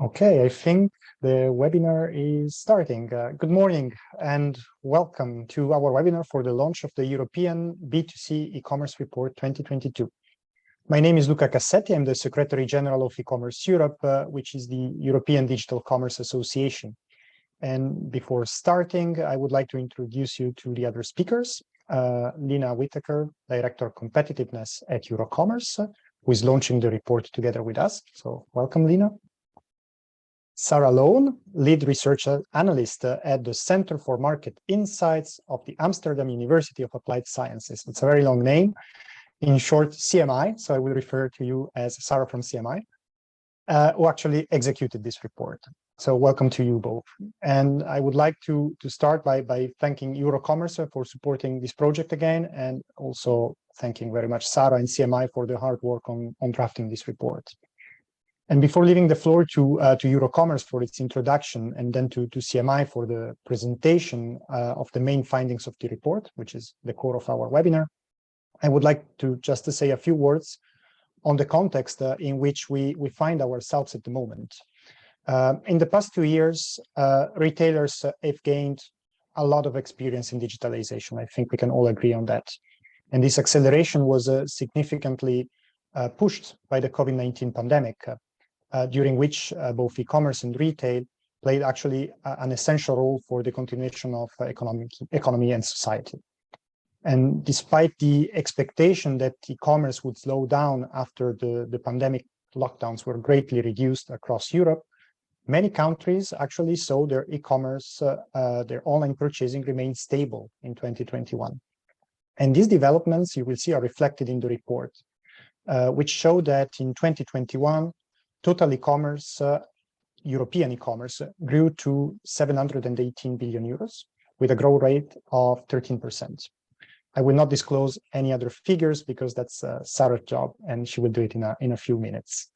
Okay, I think the webinar is starting. Good morning and welcome to our webinar for the launch of the European B2C e-commerce report 2022. My name is Luca Cassetti. I'm the Secretary General of Ecommerce Europe, which is the European Digital Commerce Association. And before starting, I would like to introduce you to the other speakers. Lina Whittaker, Director of Competitiveness at Eurocommerce, who is launching the report together with us. So welcome, Lina. Sarah Loan, Lead Research Analyst at the Center for Market Insights of the Amsterdam University of Applied Sciences. It's a very long name. In short, CMI, so I will refer to you as Sarah from CMI, who actually executed this report. So welcome to you both. And I would like to start by thanking Eurocommerce for supporting this project again, and also thanking very much Sarah and CMI for the hard work on drafting this report. And before leaving the floor to Eurocommerce for its introduction, and then to CMI for the presentation of the main findings of the report, which is the core of our webinar, I would like to just say a few words on the context in which we find ourselves at the moment. In the past 2 years, retailers have gained a lot of experience in digitalization. I think we can all agree on that. And this acceleration was significantly pushed by the COVID-19 pandemic. During which both e-commerce and retail played actually an essential role for the continuation of economy and society. And despite the expectation that e-commerce would slow down after the pandemic lockdowns were greatly reduced across Europe, many countries actually saw their e-commerce, their online purchasing remain stable in 2021. And these developments, you will see, are reflected in the report, which show that in 2021, total e-commerce, European e-commerce, grew to 718 billion euros with a growth rate of 13%. I will not disclose any other figures because that's Sarah's job, and she will do it in a few minutes.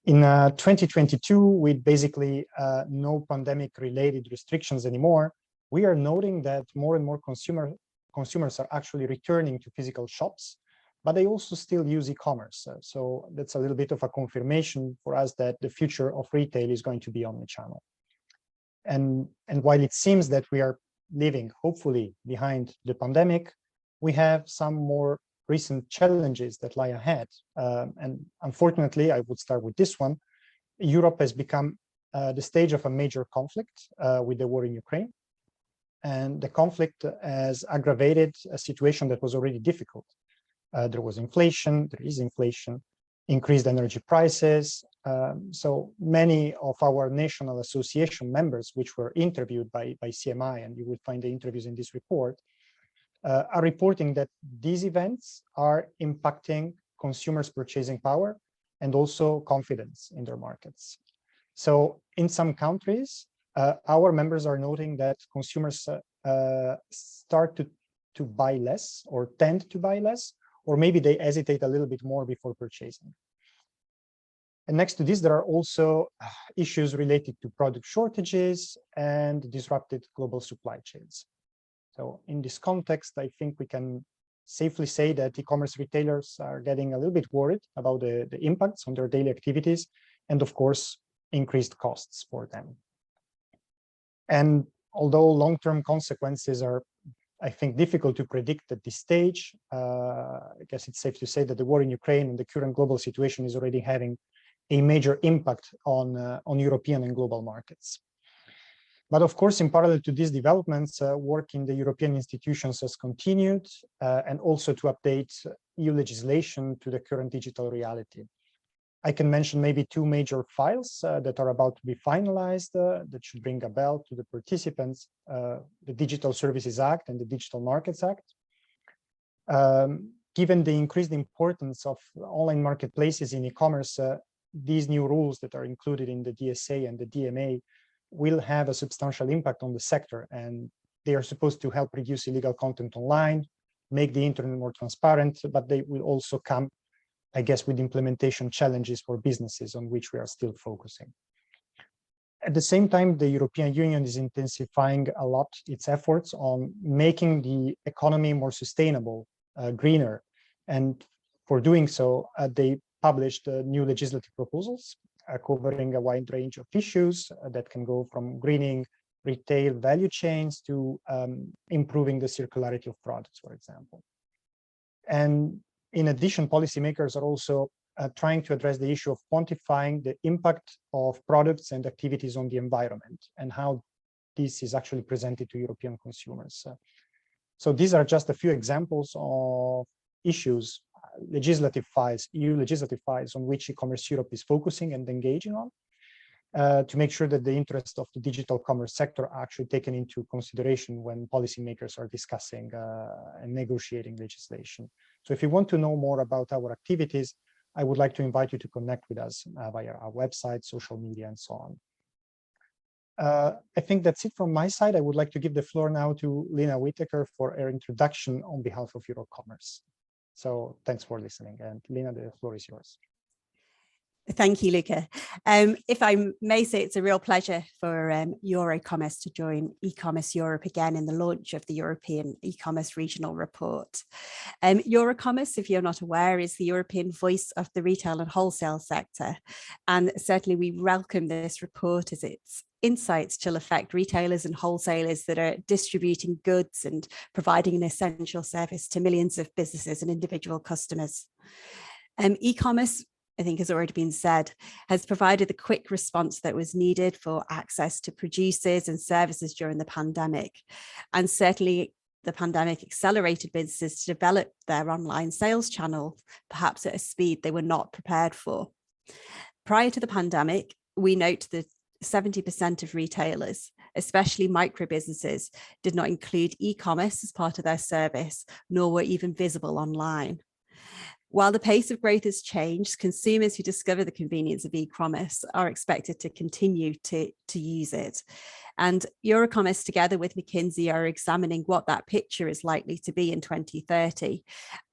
In 2022, with basically no pandemic-related restrictions anymore, we are noting that more and more consumers are actually returning to physical shops, but they also still use e-commerce. So that's a little bit of a confirmation for us that the future of retail is going to be omnichannel. And while it seems that we are living, hopefully, behind the pandemic, we have some more recent challenges that lie ahead. And unfortunately, I would start with this one. Europe has become the stage of a major conflict with the war in Ukraine. And the conflict has aggravated a situation that was already difficult. There was inflation, there is inflation, increased energy prices. So many of our national association members, which were interviewed by CMI, and you will find the interviews in this report, are reporting that these events are impacting consumers' purchasing power and also confidence in their markets. So in some countries, our members are noting that consumers start to buy less or tend to buy less, or maybe they hesitate a little bit more before purchasing. And next to this, there are also issues related to product shortages and disrupted global supply chains. So in this context, I think we can safely say that e-commerce retailers are getting a little bit worried about the impacts on their daily activities and, of course, increased costs for them. And although long-term consequences are, I think, difficult to predict at this stage, I guess it's safe to say that the war in Ukraine and the current global situation is already having a major impact on European and global markets. But of course, in parallel to these developments, work in the European institutions has continued, and also to update EU legislation to the current digital reality. I can mention maybe two major files that are about to be finalized that should ring a bell to the participants, the Digital Services Act and the Digital Markets Act. Given the increased importance of online marketplaces in e-commerce, these new rules that are included in the DSA and the DMA will have a substantial impact on the sector, and they are supposed to help reduce illegal content online, make the internet more transparent, but they will also come, I guess, with implementation challenges for businesses on which we are still focusing. At the same time, the European Union is intensifying a lot its efforts on making the economy more sustainable, greener. And for doing so, they published new legislative proposals covering a wide range of issues that can go from greening retail value chains to improving the circularity of products, for example. And in addition, policymakers are also trying to address the issue of quantifying the impact of products and activities on the environment and how this is actually presented to European consumers. So these are just a few examples of issues, legislative files, EU legislative files on which e-commerce Europe is focusing and engaging on to make sure that the interests of the digital commerce sector are actually taken into consideration when policymakers are discussing and negotiating legislation. So if you want to know more about our activities, I would like to invite you to connect with us via our website, social media, and so on. I think that's it from my side. I would like to give the floor now to Lina Whittaker for her introduction on behalf of Eurocommerce. So thanks for listening. And Lina, the floor is yours. Thank you, Luca. If I may say, it's a real pleasure for Eurocommerce to join Ecommerce Europe again in the launch of the European e-commerce regional report. Eurocommerce, if you're not aware, is the European voice of the retail and wholesale sector. And certainly we welcome this report as its insights to affect retailers and wholesalers that are distributing goods and providing an essential service to millions of businesses and individual customers. E-commerce, I think has already been said, has provided the quick response that was needed for access to producers and services during the pandemic. And certainly the pandemic accelerated businesses to develop their online sales channel, perhaps at a speed they were not prepared for. Prior to the pandemic, we note that 70% of retailers, especially micro businesses, did not include e-commerce as part of their service, nor were even visible online. While the pace of growth has changed, consumers who discover the convenience of e-commerce are expected to continue to use it. And Eurocommerce, together with McKinsey, are examining what that picture is likely to be in 2030.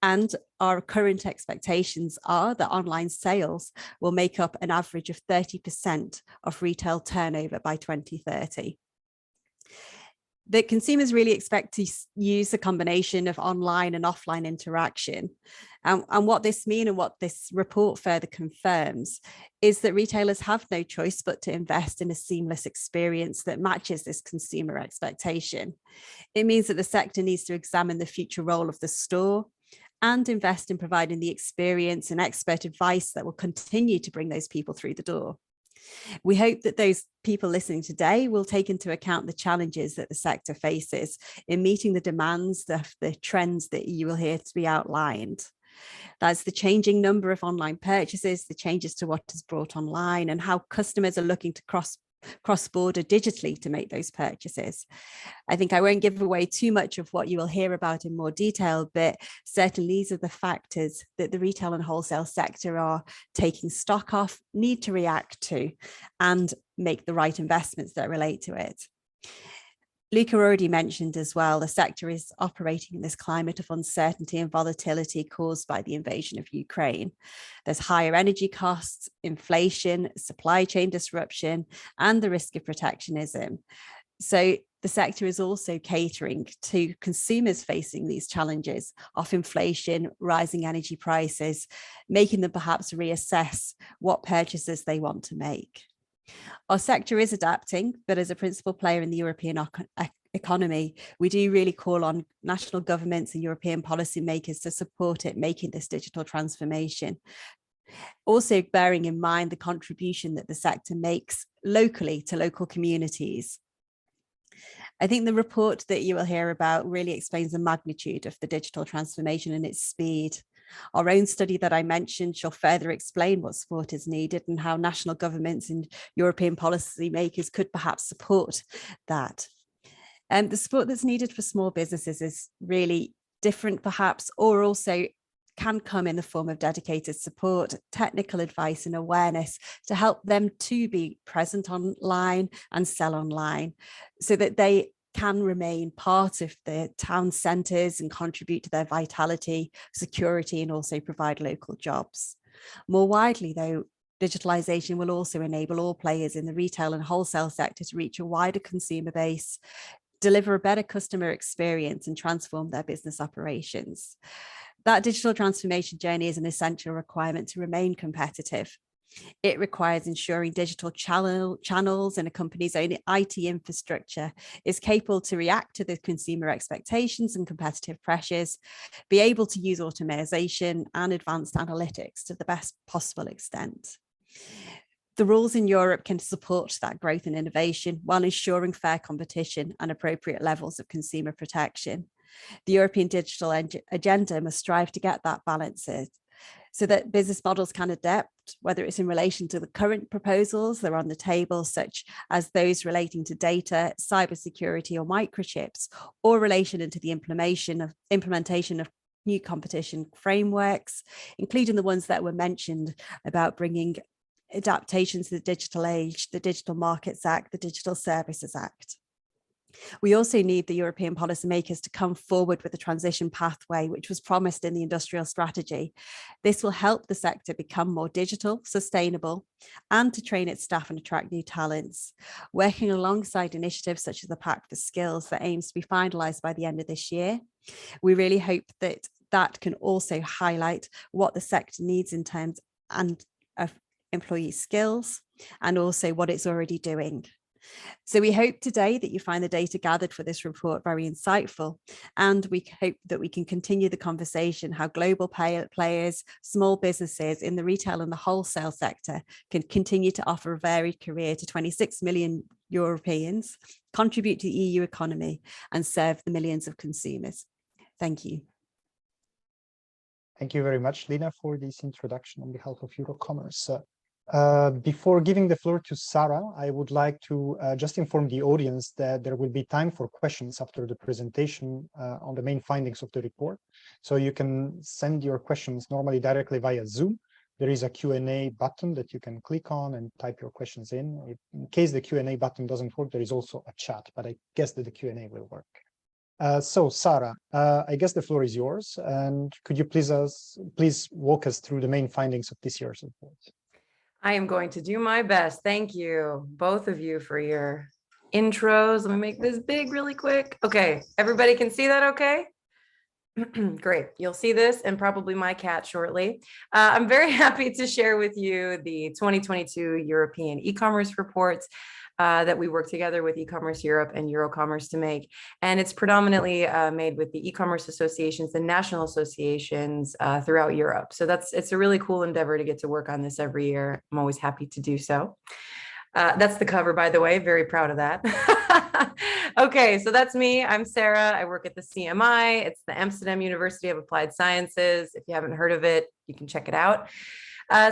And our current expectations are that online sales will make up an average of 30% of retail turnover by 2030. That consumers really expect to use a combination of online and offline interaction. And what this means and what this report further confirms is that retailers have no choice but to invest in a seamless experience that matches this consumer expectation. It means that the sector needs to examine the future role of the store and invest in providing the experience and expert advice that will continue to bring those people through the door. We hope that those people listening today will take into account the challenges that the sector faces in meeting the demands of the trends that you will hear to be outlined. That's the changing number of online purchases, the changes to what is brought online, and how customers are looking to cross-border digitally to make those purchases. I think I won't give away too much of what you will hear about in more detail, but certainly these are the factors that the retail and wholesale sector are taking stock of, need to react to, and make the right investments that relate to it. Luca already mentioned as well, the sector is operating in this climate of uncertainty and volatility caused by the invasion of Ukraine. There's higher energy costs, inflation, supply chain disruption, and the risk of protectionism. So the sector is also catering to consumers facing these challenges of inflation, rising energy prices, making them perhaps reassess what purchases they want to make. Our sector is adapting, but as a principal player in the European economy, we do really call on national governments and European policymakers to support it making this digital transformation. Also bearing in mind the contribution that the sector makes locally to local communities. I think the report that you will hear about really explains the magnitude of the digital transformation and its speed. Our own study that I mentioned shall further explain what support is needed and how national governments and European policymakers could perhaps support that. And the support that's needed for small businesses is really different perhaps, or also can come in the form of dedicated support, technical advice and awareness to help them to be present online and sell online so that they can remain part of the town centres and contribute to their vitality, security, and also provide local jobs. More widely, though, digitalisation will also enable all players in the retail and wholesale sector to reach a wider consumer base, deliver a better customer experience, and transform their business operations. That digital transformation journey is an essential requirement to remain competitive. It requires ensuring digital channels and a company's own IT infrastructure is capable to react to the consumer expectations and competitive pressures, be able to use automation and advanced analytics to the best possible extent. The rules in Europe can support that growth and innovation while ensuring fair competition and appropriate levels of consumer protection. The European digital agenda must strive to get that balance so that business models can adapt, whether it's in relation to the current proposals that are on the table, such as those relating to data, cybersecurity or microchips, or relation into the implementation of new competition frameworks, including the ones that were mentioned about bringing adaptations to the digital age, the Digital Markets Act, the Digital Services Act. We also need the European policymakers to come forward with a transition pathway, which was promised in the industrial strategy. This will help the sector become more digital, sustainable, and to train its staff and attract new talents, working alongside initiatives such as the Pact for Skills that aims to be finalised by the end of this year. We really hope that that can also highlight what the sector needs in terms of employee skills and also what it's already doing. So we hope today that you find the data gathered for this report very insightful, and we hope that we can continue the conversation how global players, small businesses in the retail and the wholesale sector can continue to offer a varied career to 26 million Europeans, contribute to the EU economy and serve the millions of consumers. Thank you. Thank you very much, Lina, for this introduction on behalf of Eurocommerce. Before giving the floor to Sarah, I would like to just inform the audience that there will be time for questions after the presentation on the main findings of the report. So you can send your questions normally directly via Zoom. There is a Q&A button that you can click on and type your questions in. In case the Q&A button doesn't work, there is also a chat, but I guess that the Q&A will work. So Sarah, I guess the floor is yours. And could you please walk us through the main findings of this year's report? I am going to do my best. Thank you, both of you, for your intros. Let me make this big really quick. Okay, everybody can see that okay? Great. You'll see this and probably my cat shortly. I'm very happy to share with you the 2022 European e-commerce reports that we work together with Ecommerce Europe and Eurocommerce to make. And it's predominantly made with the e-commerce associations, the national associations throughout Europe. So it's a really cool endeavor to get to work on this every year. I'm always happy to do so. That's the cover, by the way, very proud of that. Okay, so that's me. I'm Sarah. I work at the CMI. It's the Amsterdam University of Applied Sciences. If you haven't heard of it, you can check it out.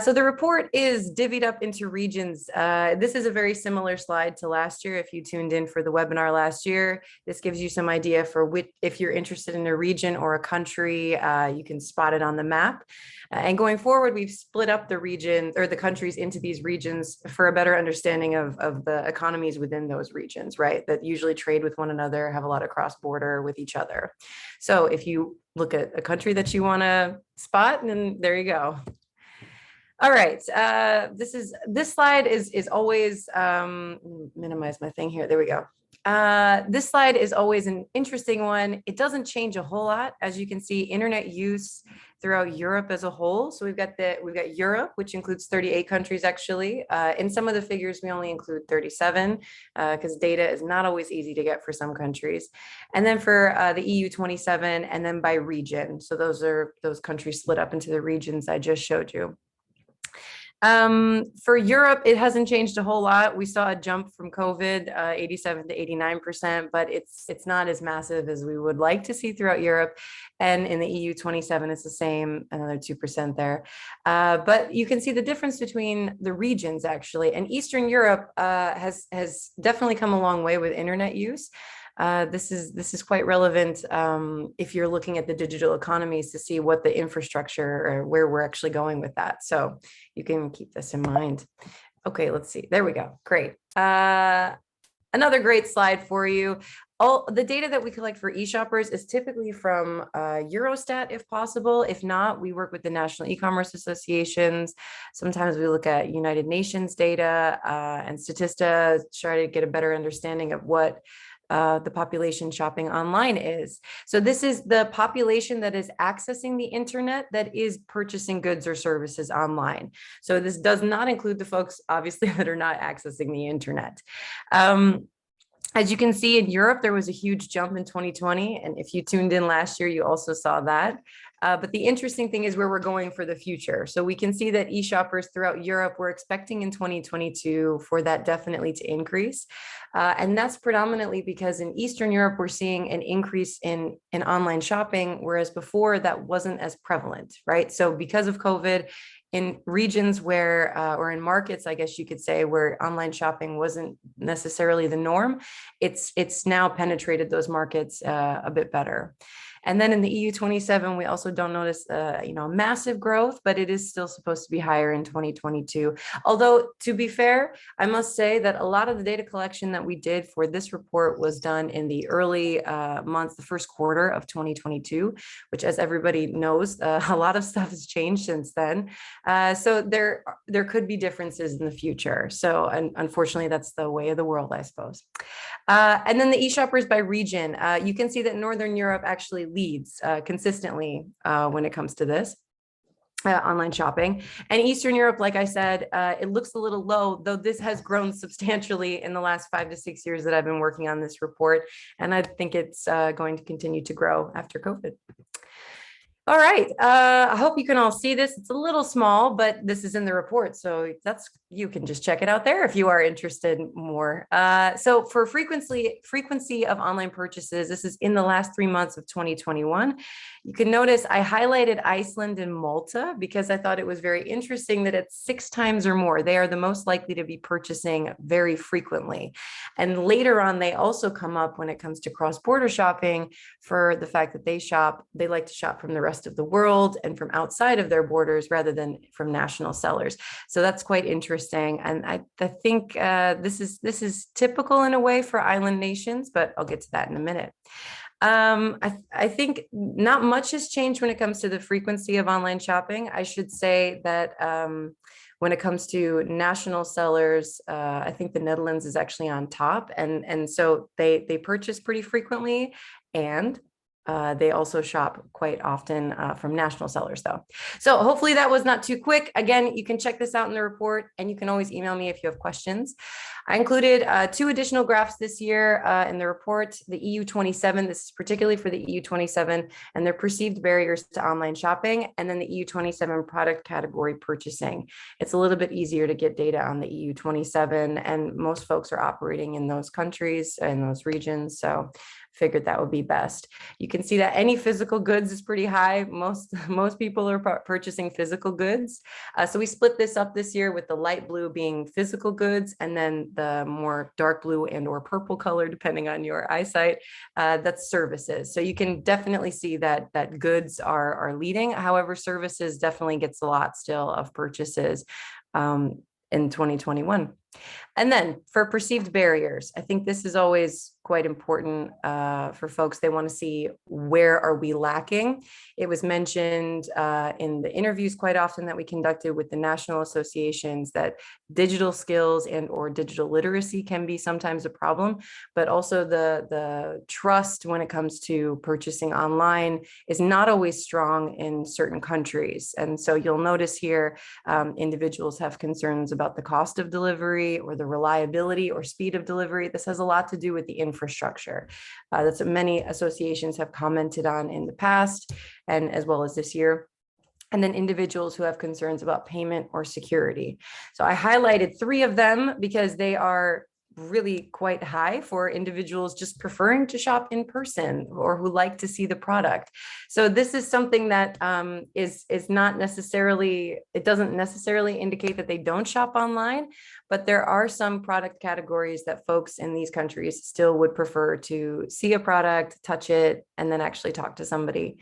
So the report is divvied up into regions. This is a very similar slide to last year. If you tuned in for the webinar last year, this gives you some idea for if you're interested in a region or a country, you can spot it on the map. And going forward, we've split up the regions or the countries into these regions for a better understanding of the economies within those regions, right? That usually trade with one another, have a lot of cross-border with each other. So if you look at a country that you want to spot, then there you go. All right, this slide is always, minimize my thing here, there we go. This slide is always an interesting one. It doesn't change a whole lot. As you can see, internet use throughout Europe as a whole. So we've got Europe, which includes 38 countries actually. In some of the figures, we only include 37 because data is not always easy to get for some countries. And then for the EU 27, and then by region. So those countries split up into the regions I just showed you. For Europe, it hasn't changed a whole lot. We saw a jump from COVID, 87 to 89%, but it's not as massive as we would like to see throughout Europe. And in the EU 27, it's the same, another 2% there. But you can see the difference between the regions actually. And Eastern Europe has definitely come a long way with internet use. This is quite relevant if you're looking at the digital economies to see what the infrastructure or where we're actually going with that. So you can keep this in mind. Okay, let's see. There we go. Great. Another great slide for you. All the data that we collect for e-shoppers is typically from Eurostat, if possible. If not, we work with the national e-commerce associations. Sometimes we look at United Nations data and Statista, try to get a better understanding of what the population shopping online is. So this is the population that is accessing the internet that is purchasing goods or services online. So this does not include the folks, obviously, that are not accessing the internet. As you can see in Europe, there was a huge jump in 2020. And if you tuned in last year, you also saw that. But the interesting thing is where we're going for the future. So we can see that e-shoppers throughout Europe, we're expecting in 2022 for that definitely to increase. And that's predominantly because in Eastern Europe, we're seeing an increase in online shopping, whereas before that wasn't as prevalent, right? So because of COVID, in regions where, or in markets, I guess you could say, where online shopping wasn't necessarily the norm, it's now penetrated those markets a bit better. And then in the EU 27, we also don't notice, massive growth, but it is still supposed to be higher in 2022. Although, to be fair, I must say that a lot of the data collection that we did for this report was done in the early months, the first quarter of 2022, which, as everybody knows, a lot of stuff has changed since then. So there could be differences in the future. So unfortunately, that's the way of the world, I suppose. And then the e-shoppers by region, you can see that Northern Europe actually leads consistently when it comes to this online shopping. And Eastern Europe, like I said, it looks a little low, though this has grown substantially in the last 5 to 6 years that I've been working on this report. And I think it's going to continue to grow after COVID. All right, I hope you can all see this. It's a little small, but this is in the report. So you can just check it out there if you are interested more. So for frequency of online purchases, this is in the last 3 months of 2021. You can notice I highlighted Iceland and Malta because I thought it was very interesting that it's 6 times or more. They are the most likely to be purchasing very frequently. And later on, they also come up when it comes to cross-border shopping for the fact that they like to shop from the rest of the world and from outside of their borders rather than from national sellers. So that's quite interesting. And I think this is typical in a way for island nations, but I'll get to that in a minute. I think not much has changed when it comes to the frequency of online shopping. I should say that when it comes to national sellers, I think the Netherlands is actually on top. And so they purchase pretty frequently, and they also shop quite often from national sellers, though. So hopefully that was not too quick. Again, you can check this out in the report, and you can always email me if you have questions. I included 2 additional graphs this year in the report, the EU 27, this is particularly for the EU 27 and their perceived barriers to online shopping, and then the EU 27 product category purchasing. It's a little bit easier to get data on the EU 27, and most folks are operating in those countries and those regions. So figured that would be best. You can see that any physical goods is pretty high. Most people are purchasing physical goods. So we split this up this year with the light blue being physical goods, and then the more dark blue and or purple color, depending on your eyesight, that's services. So you can definitely see that goods are leading. However, services definitely gets a lot still of purchases in 2021. And then for perceived barriers, I think this is always quite important for folks. They want to see, where are we lacking? It was mentioned in the interviews quite often that we conducted with the national associations that digital skills and or digital literacy can be sometimes a problem, but also the trust when it comes to purchasing online is not always strong in certain countries. And so you'll notice here, individuals have concerns about the cost of delivery or the reliability or speed of delivery. This has a lot to do with the infrastructure. That's what many associations have commented on in the past and as well as this year. And then individuals who have concerns about payment or security. So I highlighted 3 of them because they are really quite high for individuals just preferring to shop in person or who like to see the product. So this is something that is not necessarily, it doesn't necessarily indicate that they don't shop online, but there are some product categories that folks in these countries still would prefer to see a product, touch it, and then actually talk to somebody.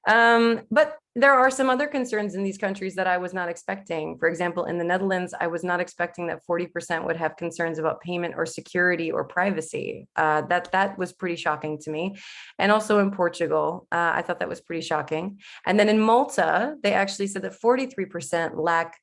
But there are some other concerns in these countries that I was not expecting. For example, in the Netherlands, I was not expecting that 40% would have concerns about payment or security or privacy. That was pretty shocking to me. And also in Portugal, I thought that was pretty shocking. And then in Malta, they actually said that 43% lack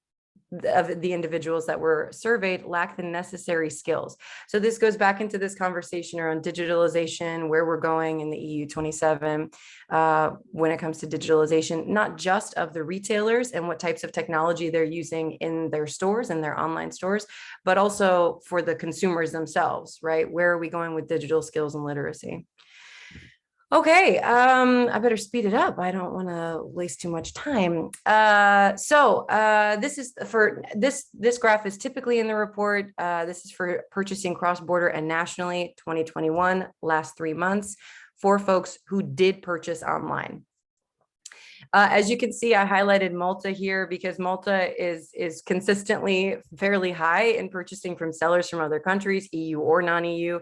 of the individuals that were surveyed lack the necessary skills. So this goes back into this conversation around digitalization, where we're going in the EU 27 when it comes to digitalization, not just of the retailers and what types of technology they're using in their stores and their online stores, but also for the consumers themselves, right? Where are we going with digital skills and literacy? Okay, I better speed it up. I don't want to waste too much time. This is for this graph is typically in the report. This is for purchasing cross-border and nationally 2021, last 3 months, for folks who did purchase online. As you can see, I highlighted Malta here because Malta is consistently fairly high in purchasing from sellers from other countries, EU or non-EU.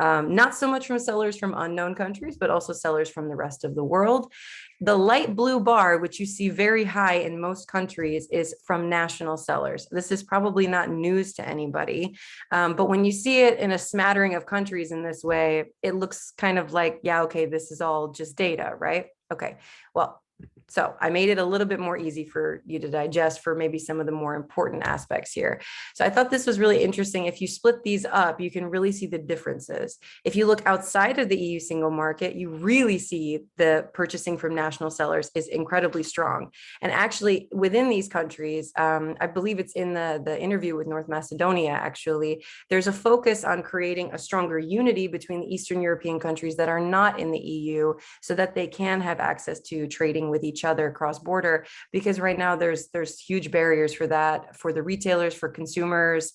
Not so much from sellers from unknown countries, but also sellers from the rest of the world. The light blue bar, which you see very high in most countries, is from national sellers. This is probably not news to anybody, but when you see it in a smattering of countries in this way, it looks kind of like, yeah, okay, this is all just data, right? Okay, well, so I made it a little bit more easy for you to digest for maybe some of the more important aspects here. So I thought this was really interesting. If you split these up, you can really see the differences. If you look outside of the EU single market, you really see the purchasing from national sellers is incredibly strong. And actually within these countries, I believe it's in the interview with North Macedonia, actually, there's a focus on creating a stronger unity between the Eastern European countries that are not in the EU so that they can have access to trading with each other cross-border, because right now there's huge barriers for that, for the retailers, for consumers.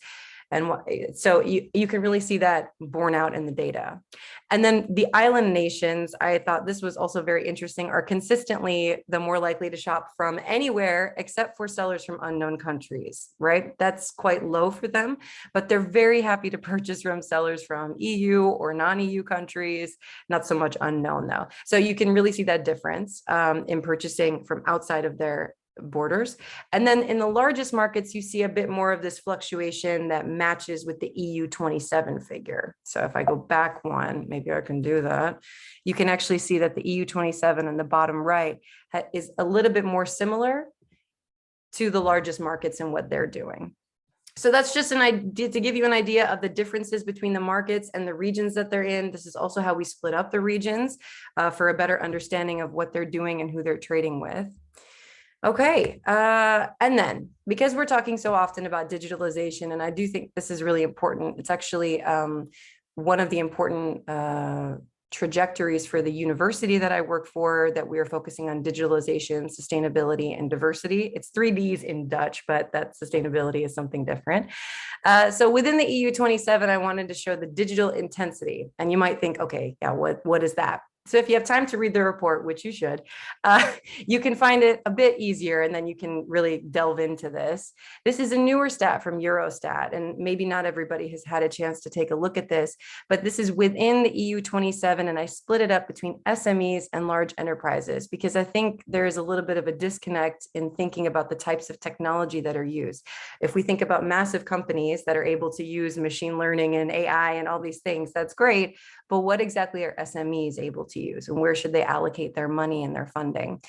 And so you can really see that borne out in the data. And then the island nations, I thought this was also very interesting, are consistently the more likely to shop from anywhere except for sellers from unknown countries, right? That's quite low for them, but they're very happy to purchase from sellers from EU or non-EU countries, not so much unknown though. So you can really see that difference in purchasing from outside of their borders. And then in the largest markets, you see a bit more of this fluctuation that matches with the EU 27 figure. So if I go back one, maybe I can do that. You can actually see that the EU 27 in the bottom right is a little bit more similar to the largest markets and what they're doing. So that's just an idea to give you an idea of the differences between the markets and the regions that they're in. This is also how we split up the regions for a better understanding of what they're doing and who they're trading with. Okay, and then because we're talking so often about digitalization, and I do think this is really important, it's actually one of the important trajectories for the university that I work for, that we are focusing on digitalization, sustainability, and diversity. It's 3 Ds in Dutch, but that sustainability is something different. So within the EU 27, I wanted to show the digital intensity. And you might think, okay, yeah, what is that? So if you have time to read the report, which you should, you can find it a bit easier, and then you can really delve into this. This is a newer stat from Eurostat, and maybe not everybody has had a chance to take a look at this, but this is within the EU 27, and I split it up between SMEs and large enterprises, because I think there is a little bit of a disconnect in thinking about the types of technology that are used. If we think about massive companies that are able to use machine learning and AI and all these things, that's great, but what exactly are SMEs able to use, and where should they allocate their money and their funding?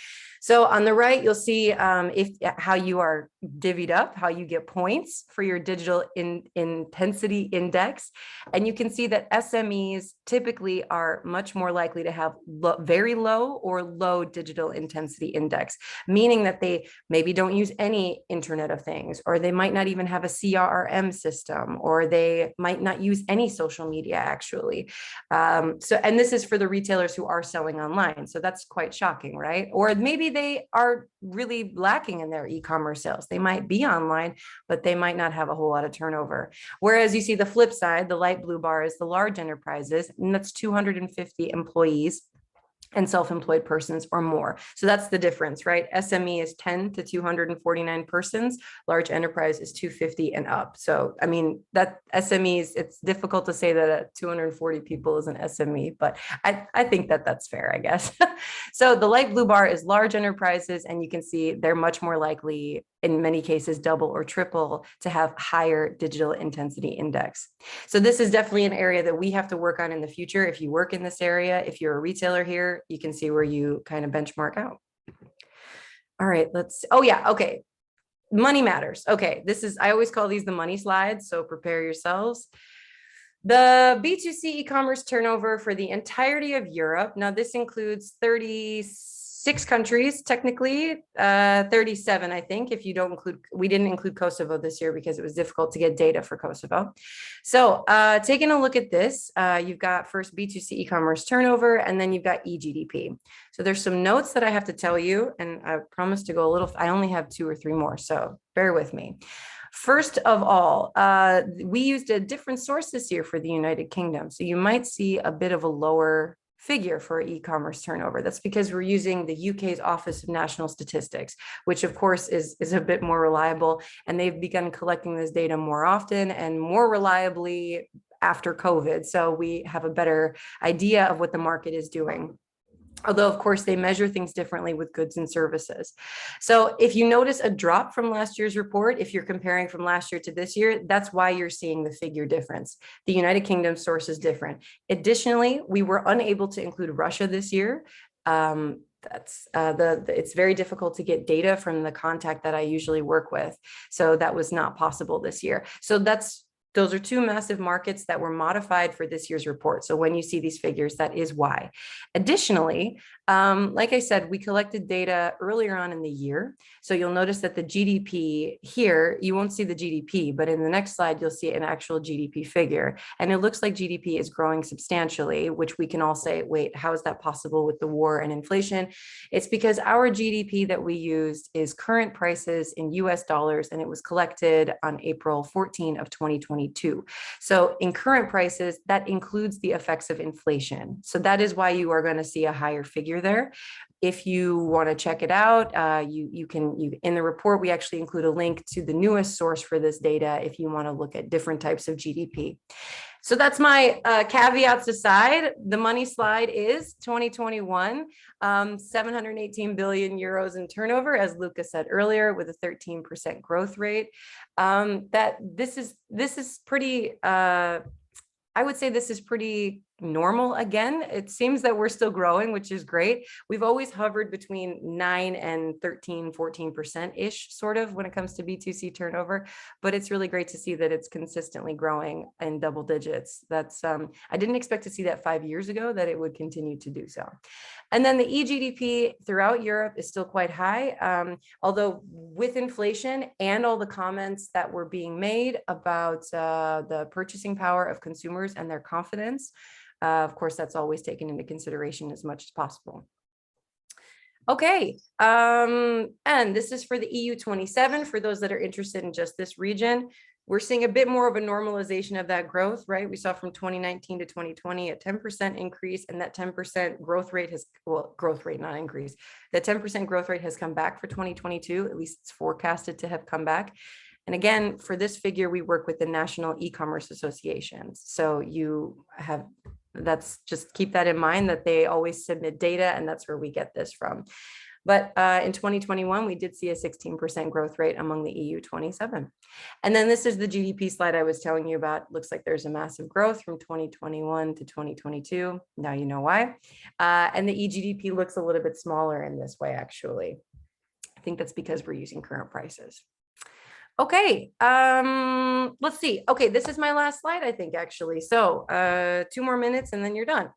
So on the right, you'll see how you are divvied up, how you get points for your digital intensity index. And you can see that SMEs typically are much more likely to have very low or low digital intensity index, meaning that they maybe don't use any Internet of Things, or they might not even have a CRM system, or they might not use any social media actually. And this is for the retailers who are selling online. So that's quite shocking, right? Or maybe they are really lacking in their e-commerce sales. They might be online, but they might not have a whole lot of turnover. Whereas you see the flip side, the light blue bar is the large enterprises, and that's 250 employees and self-employed persons or more. So that's the difference, right? SME is 10 to 249 persons. Large enterprise is 250 and up. So, I mean, that SMEs, it's difficult to say that 240 people is an SME, but I think that that's fair, I guess. So the light blue bar is large enterprises, and you can see they're much more likely, in many cases, double or triple to have higher digital intensity index. So this is definitely an area that we have to work on in the future. If you work in this area, if you're a retailer here, you can see where you kind of benchmark out. All right, oh yeah, okay. money matters. Okay, I always call these the money slides, so prepare yourselves. The B2C e-commerce turnover for the entirety of Europe. Now, this includes 36 countries, technically, 37, I think, if you don't include, we didn't include Kosovo this year because it was difficult to get data for Kosovo. So taking a look at this, you've got first B2C e-commerce turnover, and then you've got eGDP. So there's some notes that I have to tell you, and I promise to go a little, I only have 2 or 3 more, so bear with me. First of all, we used a different source this year for the United Kingdom. So you might see a bit of a lower figure for e-commerce turnover. That's because we're using the UK's Office of National Statistics, which of course is a bit more reliable. And they've begun collecting this data more often and more reliably after COVID. So we have a better idea of what the market is doing. Although, of course, they measure things differently with goods and services. So if you notice a drop from last year's report, if you're comparing from last year to this year, that's why you're seeing the figure difference. The United Kingdom source is different. Additionally, we were unable to include Russia this year. It's very difficult to get data from the contact that I usually work with. So that was not possible this year. So those are 2 massive markets that were modified for this year's report. So when you see these figures, that is why. Additionally, like I said, we collected data earlier on in the year. So you'll notice that the GDP here, you won't see the GDP, but in the next slide, you'll see an actual GDP figure. And it looks like GDP is growing substantially, which we can all say, wait, how is that possible with the war and inflation? It's because our GDP that we used is current prices in US dollars, and it was collected on April 14 of 2022. So in current prices, that includes the effects of inflation. So that is why you are going to see a higher figure there. If you want to check it out, you can in the report, we actually include a link to the newest source for this data if you want to look at different types of GDP. So that's my caveats aside. The money slide is 2021, 718 billion euros in turnover, as Luca said earlier, with a 13% growth rate. This is pretty, I would say this is pretty normal again. It seems that we're still growing, which is great. We've always hovered between 9 and 13, 14% ish sort of when it comes to B2C turnover, but it's really great to see that it's consistently growing in double digits. That's I didn't expect to see that 5 years ago, that it would continue to do so. And then the eGDP throughout Europe is still quite high, although with inflation and all the comments that were being made about the purchasing power of consumers and their confidence, of course, that's always taken into consideration as much as possible. Okay, and this is for the EU 27, for those that are interested in just this region. We're seeing a bit more of a normalization of that growth, right? We saw from 2019 to 2020 a 10% increase, and that 10% growth rate has, well, growth rate, not increase. The 10% growth rate has come back for 2022, at least it's forecasted to have come back. And again, for this figure, we work with the National E-commerce Associations. So you have, that's just keep that in mind, that they always submit data, and that's where we get this from. But in 2021, we did see a 16% growth rate among the EU 27. And then this is the GDP slide I was telling you about. Looks like there's a massive growth from 2021 to 2022. Now you know why. And the eGDP looks a little bit smaller in this way, actually. I think that's because we're using current prices. Okay, let's see. Okay, this is my last slide, I think, actually. So 2 more minutes and then you're done.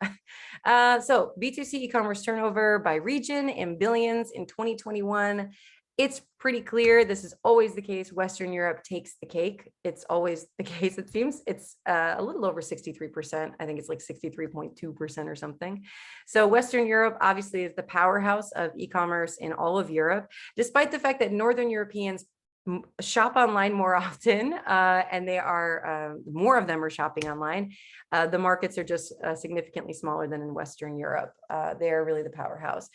So B2C e-commerce turnover by region in billions in 2021. It's pretty clear. This is always the case. Western Europe takes the cake. It's always the case, it seems. It's a little over 63%. I think it's like 63.2% or something. So Western Europe obviously is the powerhouse of e-commerce in all of Europe, despite the fact that Northern Europeans shop online more often, and they are more of them are shopping online. The markets are just significantly smaller than in Western Europe. They are really the powerhouse.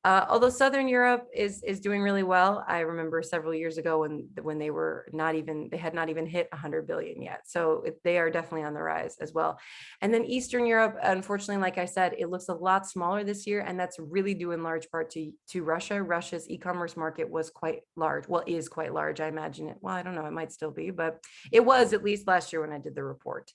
Although Southern Europe is doing really well. I remember several years ago when they were they had not even hit 100 billion yet. So they are definitely on the rise as well. And then Eastern Europe, unfortunately, like I said, it looks a lot smaller this year, and that's really due in large part to Russia. Russia's e-commerce market was quite large. Well, is quite large. I imagine it. Well, I don't know. It might still be, but it was at least last year when I did the report.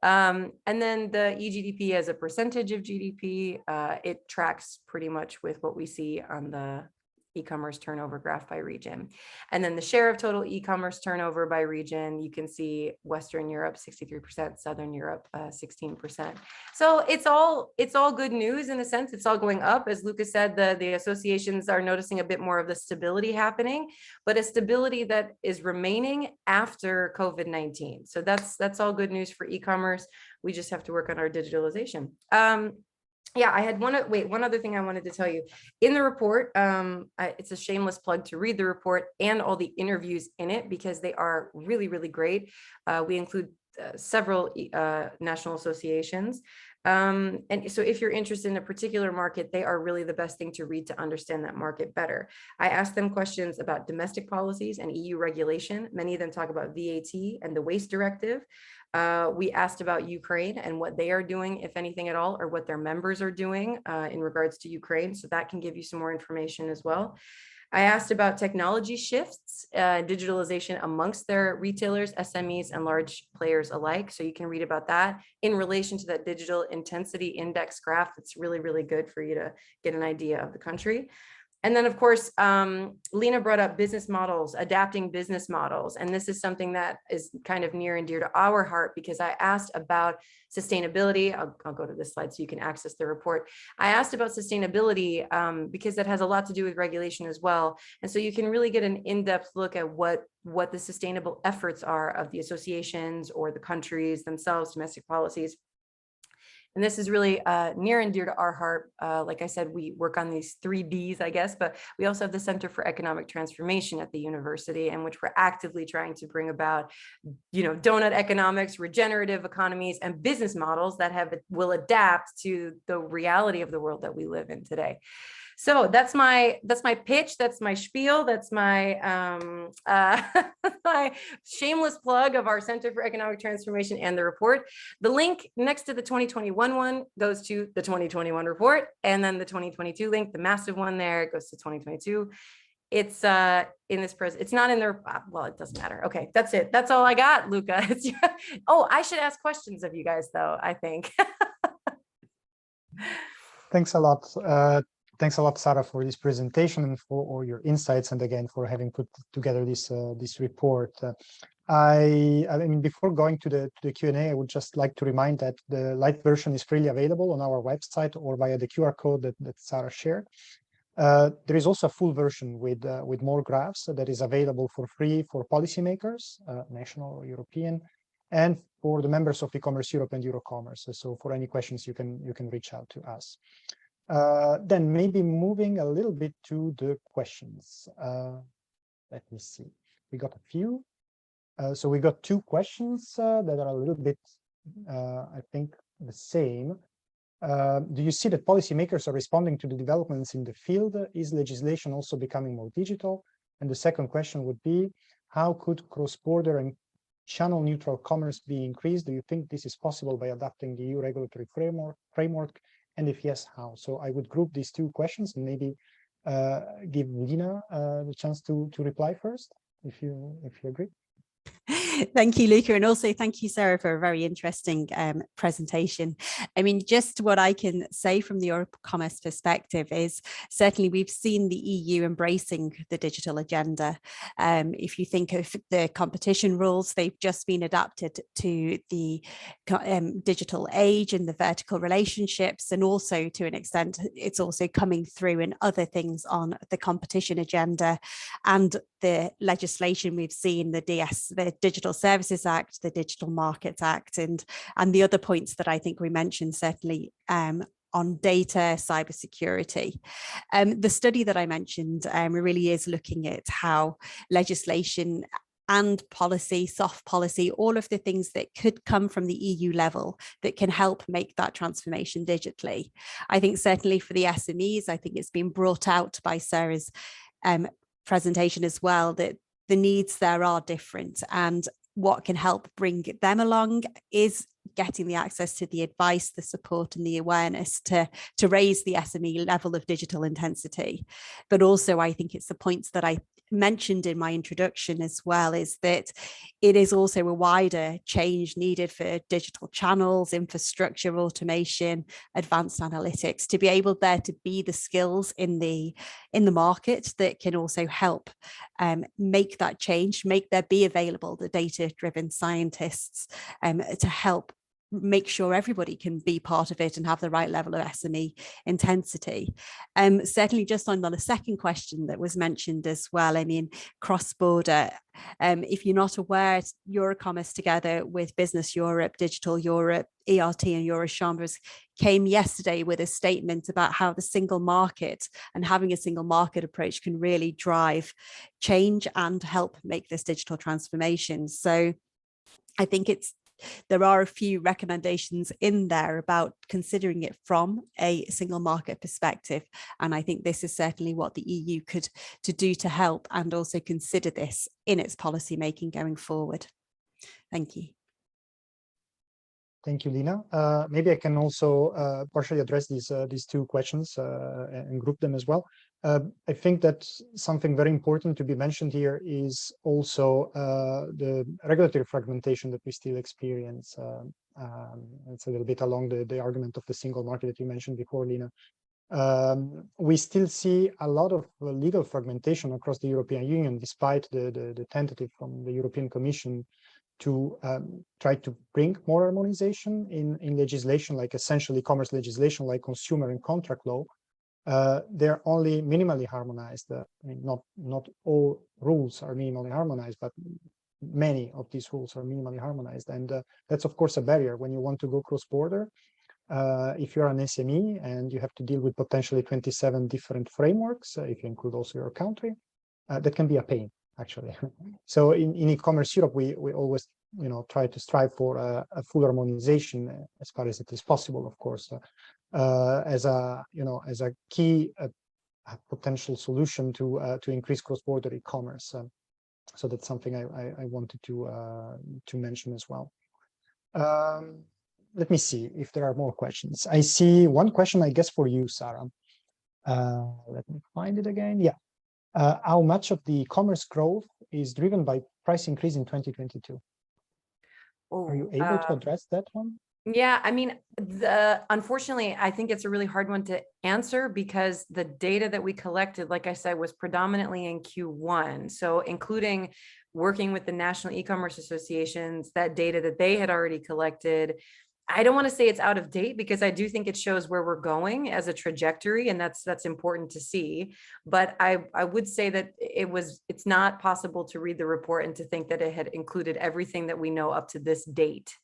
And then the eGDP as a percentage of GDP, it tracks pretty much with what we see on the e-commerce turnover graph by region. And then the share of total e-commerce turnover by region, you can see Western Europe, 63%, Southern Europe, 16%. So it's all good news in a sense. It's all going up. As Lucas said, the associations are noticing a bit more of the stability happening, but a stability that is remaining after COVID-19. So that's all good news for e-commerce. We just have to work on our digitalization. Yeah, I had one other thing I wanted to tell you. In the report, it's a shameless plug to read the report and all the interviews in it, because they are really, really great. We include several national associations. And so if you're interested in a particular market, they are really the best thing to read to understand that market better. I asked them questions about domestic policies and EU regulation. Many of them talk about VAT and the waste directive. We asked about Ukraine and what they are doing, if anything at all, or what their members are doing in regards to Ukraine. So that can give you some more information as well. I asked about technology shifts, digitalization amongst their retailers, SMEs, and large players alike. So you can read about that in relation to that digital intensity index graph. It's really, really good for you to get an idea of the country. And then, of course, Lena brought up business models, adapting business models. And this is something that is kind of near and dear to our heart, because I asked about sustainability. I'll go to this slide so you can access the report. I asked about sustainability because that has a lot to do with regulation as well. And so you can really get an in-depth look at what the sustainable efforts are of the associations or the countries themselves, domestic policies. And this is really near and dear to our heart. Like I said, we work on these 3 Ds, I guess, but we also have the Center for Economic Transformation at the university, in which we're actively trying to bring about, donut economics, regenerative economies, and business models that will adapt to the reality of the world that we live in today. So that's my pitch. That's my spiel. That's my my shameless plug of our Center for Economic Transformation and the report. The link next to the 2021 one goes to the 2021 report, and then the 2022 link, the massive one there, goes to 2022. It's in this it's not in there. Well, it doesn't matter. Okay, that's it. That's all I got, Luca. Oh, I should ask questions of you guys, though, I think. Thanks a lot. Thanks a lot, Sarah, for this presentation and for all your insights, and again for having put together this report. I mean, before going to the Q&A, I would just like to remind that the light version is freely available on our website or via the QR code that Sarah shared. There is also a full version with more graphs that is available for free for policymakers, national or European, and for the members of Ecommerce Europe and Eurocommerce. So for any questions, you can reach out to us. Then maybe moving a little bit to the questions. Let me see. We got a few. So we got 2 questions that are a little bit, I think, the same. Do you see that policymakers are responding to the developments in the field? Is legislation also becoming more digital? And the second question would be, how could cross-border and channel-neutral commerce be increased? Do you think this is possible by adapting the EU regulatory framework? And if yes, how? So I would group these 2 questions and maybe give Lena the chance to reply first, if you agree. Thank you, Luca, and also thank you, Sarah, for a very interesting presentation. I mean, just what I can say from the Eurocommerce perspective is certainly we've seen the EU embracing the digital agenda. If you think of the competition rules, they've just been adapted to the digital age and the vertical relationships, and also to an extent, it's also coming through in other things on the competition agenda and the legislation we've seen, the Digital Services Act, the Digital Markets Act, and the other points that I think we mentioned certainly on data, cybersecurity. The study that I mentioned really is looking at how legislation and policy, soft policy, all of the things that could come from the EU level that can help make that transformation digitally. I think certainly for the SMEs, I think it's been brought out by Sarah's presentation as well, that the needs there are different, and what can help bring them along is getting the access to the advice, the support, and the awareness to raise the SME level of digital intensity. But also, I think it's the points that I mentioned in my introduction as well is that it is also a wider change needed for digital channels, infrastructure, automation, advanced analytics, to be able there to be the skills in the market that can also help make that change, make there be available the data-driven scientists to help make sure everybody can be part of it and have the right level of SME intensity. Certainly just on the second question that was mentioned as well, I mean, cross-border, if you're not aware, Eurocommerce together with Business Europe, Digital Europe, ERT and Eurochambres came yesterday with a statement about how the single market and having a single market approach can really drive change and help make this digital transformation. So I think there are a few recommendations in there about considering it from a single market perspective. And I think this is certainly what the EU could do to help and also consider this in its policy making going forward. Thank you. Thank you, Lina. Maybe I can also partially address these two questions and group them as well. I think that something very important to be mentioned here is also the regulatory fragmentation that we still experience. It's a little bit along the argument of the single market that you mentioned before, Lina. We still see a lot of legal fragmentation across the European Union, despite the tentative from the European Commission to try to bring more harmonization in legislation, like essentially commerce legislation, like consumer and contract law. They're only minimally harmonized. I mean, not all rules are minimally harmonized, but many of these rules are minimally harmonized. And that's, of course, a barrier when you want to go cross-border. If you're an SME and you have to deal with potentially 27 different frameworks, if you include also your country, that can be a pain, actually. So in e-commerce Europe, we always try to strive for a full harmonization as far as it is possible, of course, as a key potential solution to increase cross-border e-commerce. So that's something I wanted to mention as well. Let me see if there are more questions. I see one question, I guess, for you, Sarah. Let me find it again. Yeah. How much of the e-commerce growth is driven by price increase in 2022? Are you able to address that one? Yeah, I mean, unfortunately, I think it's a really hard one to answer because the data that we collected, like I said, was predominantly in Q1. So including working with the national e-commerce associations, that data that they had already collected, I don't want to say it's out of date because I do think it shows where we're going as a trajectory, and that's important to see. But I would say that it's not possible to read the report and to think that it had included everything that we know up to this date.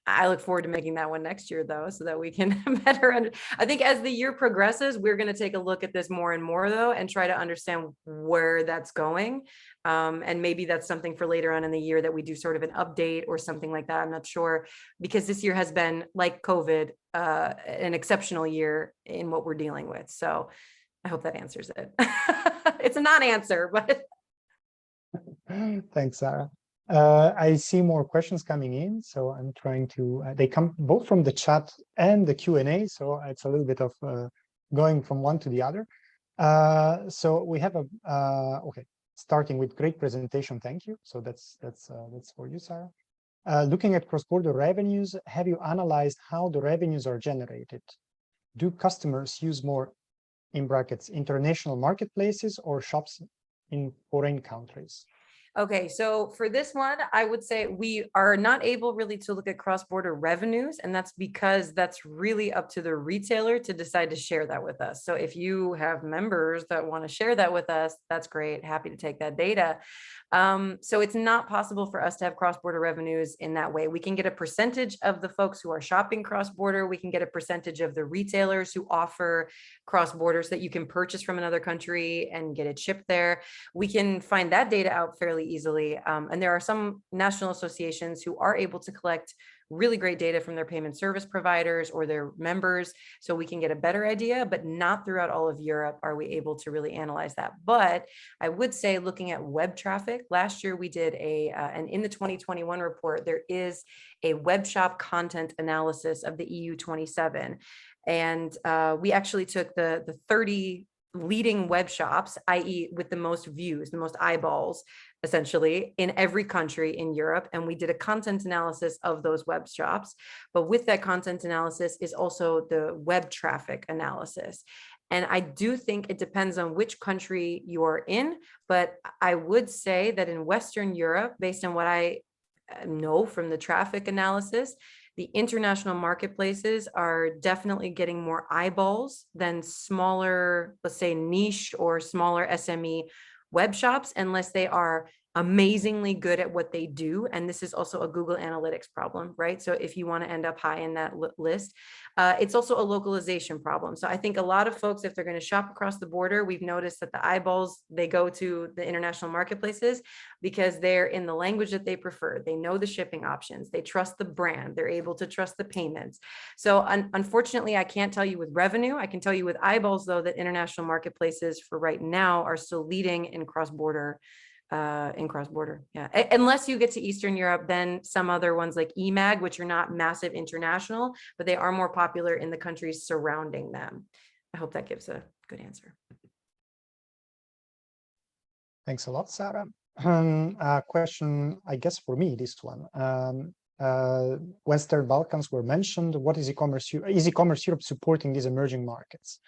I look forward to making that one next year, though, so that we can better I think as the year progresses, we're going to take a look at this more and more, though, and try to understand where that's going. And maybe that's something for later on in the year that we do sort of an update or something like that. I'm not sure, because this year has been, like COVID, an exceptional year in what we're dealing with. So I hope that answers it. It's a non-answer, but. Thanks, Sarah. I see more questions coming in, so I'm trying to, they come both from the chat and the Q&A, so it's a little bit of going from one to the other. So we have okay, starting with great presentation, thank you. So that's for you, Sarah. Looking at cross-border revenues, have you analyzed how the revenues are generated? Do customers use more, in brackets, international marketplaces or shops in foreign countries? Okay, so for this one, I would say we are not able really to look at cross-border revenues, and that's because that's really up to the retailer to decide to share that with us. So if you have members that want to share that with us, that's great. Happy to take that data. So it's not possible for us to have cross-border revenues in that way. We can get a percentage of the folks who are shopping cross-border. We can get a percentage of the retailers who offer cross-border so that you can purchase from another country and get it shipped there. We can find that data out fairly easily. And there are some national associations who are able to collect really great data from their payment service providers or their members, so we can get a better idea, but not throughout all of Europe are we able to really analyze that. But I would say, looking at web traffic, last year we did and in the 2021 report, there is a web shop content analysis of the EU 27. And we actually took the 30 leading web shops, i.e. with the most views, the most eyeballs, essentially in every country in Europe. And we did a content analysis of those web shops. But with that content analysis is also the web traffic analysis. And I do think it depends on which country you're in, but I would say that in Western Europe, based on what I know from the traffic analysis, the international marketplaces are definitely getting more eyeballs than smaller, let's say niche or smaller SME web shops, unless they are amazingly good at what they do. And this is also a Google Analytics problem, right? So if you want to end up high in that list, it's also a localization problem. So I think a lot of folks, if they're going to shop across the border, we've noticed that the eyeballs, they go to the international marketplaces because they're in the language that they prefer. They know the shipping options. They trust the brand. They're able to trust the payments. So unfortunately, I can't tell you with revenue. I can tell you with eyeballs, though, that international marketplaces for right now are still leading in cross-border. Yeah. Unless you get to Eastern Europe, then some other ones like eMag, which are not massive international, but they are more popular in the countries surrounding them. I hope that gives a good answer. Thanks a lot, Sarah. A question, I guess for me, this one. Western Balkans were mentioned. What is e-commerce? Is e-commerce Europe supporting these emerging markets?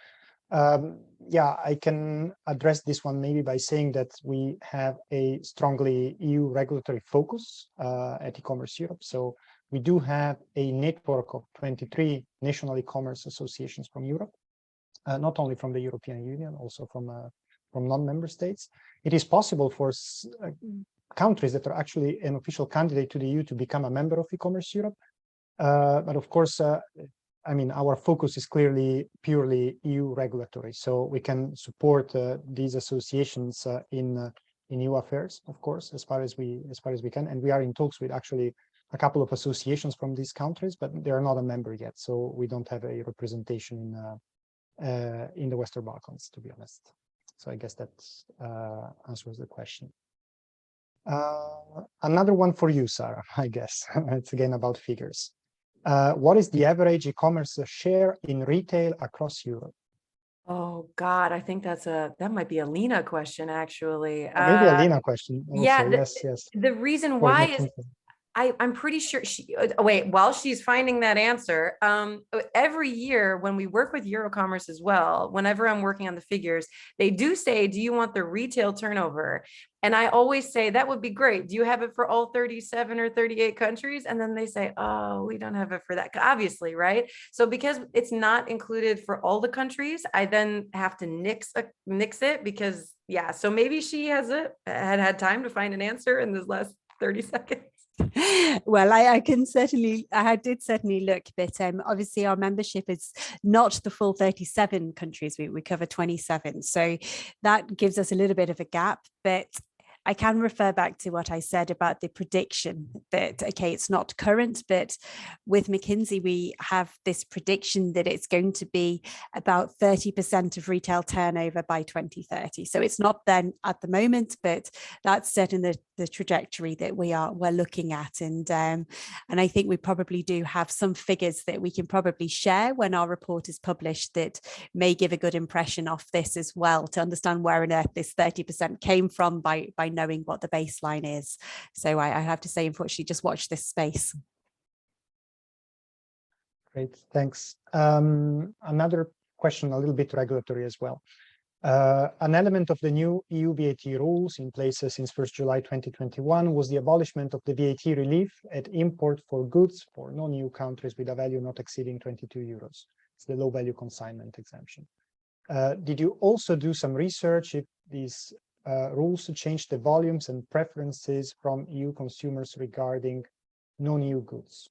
Yeah, I can address this one maybe by saying that we have a strongly EU regulatory focus at e-commerce Europe. So we do have a network of 23 national e-commerce associations from Europe, not only from the European Union, also from non-member states. It is possible for countries that are actually an official candidate to the EU to become a member of e-commerce Europe. But of course, I mean, our focus is clearly purely EU regulatory, so we can support these associations in EU affairs, of course, as far as we can. And we are in talks with actually a couple of associations from these countries, but they are not a member yet, so we don't have a representation in the Western Balkans, to be honest. So I guess that answers the question. Another one for you, Sarah, I guess. It's again about figures. What is the average e-commerce share in retail across Europe? Oh God, I think that might be a Lena question, actually. Maybe a Lena question. Also. Yeah, yes. The reason why is I'm pretty sure wait, while she's finding that answer, every year when we work with Eurocommerce as well, whenever I'm working on the figures, they do say, do you want the retail turnover? And I always say, that would be great. Do you have it for all 37 or 38 countries? And then they say, oh, we don't have it for that, obviously, right? So because it's not included for all the countries, I then have to nix it because, yeah, so maybe she had time to find an answer in this last 30 seconds. Well, I did certainly look, but obviously our membership is not the full 37 countries. We cover 27, so that gives us a little bit of a gap, but I can refer back to what I said about the prediction that, okay, it's not current, but with McKinsey, we have this prediction that it's going to be about 30% of retail turnover by 2030. So it's not then at the moment, but that's certainly the trajectory that we're looking at. And I think we probably do have some figures that we can probably share when our report is published that may give a good impression of this as well, to understand where on earth this 30% came from by knowing what the baseline is. So I have to say, unfortunately, just watch this space. Great, thanks. Another question, a little bit regulatory as well. An element of the new EU VAT rules in place since 1st July 2021 was the abolishment of the VAT relief at import for goods for non-EU countries with a value not exceeding 22 euros. It's the low-value consignment exemption. Did you also do some research if these rules to change the volumes and preferences from EU consumers regarding non-EU goods?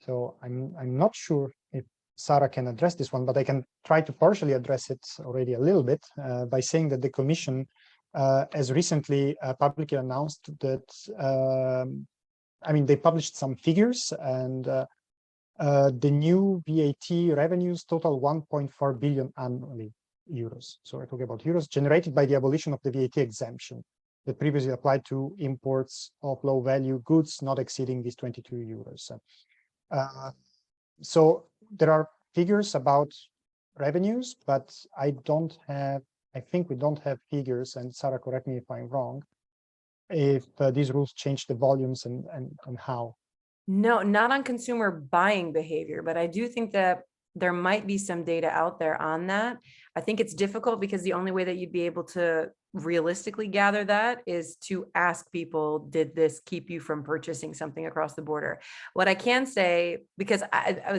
So I'm not sure if Sarah can address this one, but I can try to partially address it already a little bit by saying that the Commission has recently publicly announced that, I mean, they published some figures, and the new VAT revenues total 1.4 billion annually. Euros. So we're talking about euros generated by the abolition of the VAT exemption that previously applied to imports of low value goods not exceeding these 22 euros. So there are figures about revenues, but I think we don't have figures, and Sarah, correct me if I'm wrong, if these rules change the volumes and how. No, not on consumer buying behavior, but I do think that there might be some data out there on that. I think it's difficult because the only way that you'd be able to realistically gather that is to ask people, did this keep you from purchasing something across the border? What I can say, because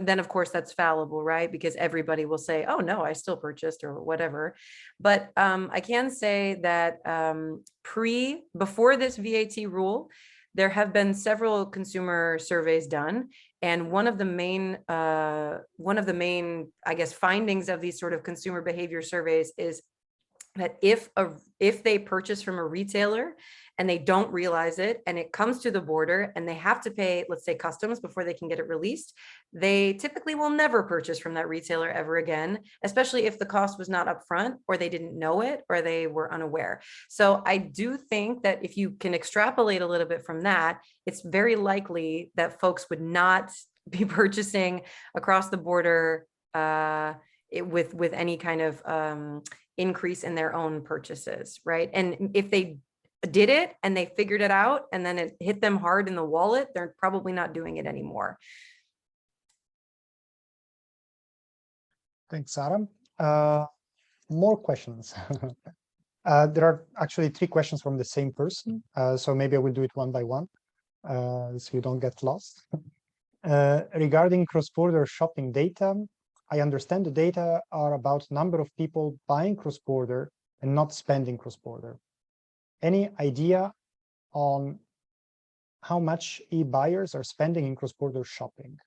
then of course that's fallible, right? Because everybody will say, oh no, I still purchased or whatever. But I can say that before this VAT rule, there have been several consumer surveys done, and one of the main, I guess, findings of these sort of consumer behavior surveys is that if they purchase from a retailer and they don't realize it, and it comes to the border and they have to pay, let's say, customs before they can get it released, they typically will never purchase from that retailer ever again, especially if the cost was not upfront, or they didn't know it, or they were unaware. So I do think that if you can extrapolate a little bit from that, it's very likely that folks would not be purchasing across the border with any kind of increase in their own purchases, right? And if they did it and they figured it out and then it hit them hard in the wallet, they're probably not doing it anymore. Thanks, Sarah. More questions. There are actually 3 questions from the same person, so maybe I will do it one by one, so you don't get lost. Regarding cross-border shopping data, I understand the data are about number of people buying cross-border and not spending cross-border. Any idea on how much e-buyers are spending in cross-border shopping?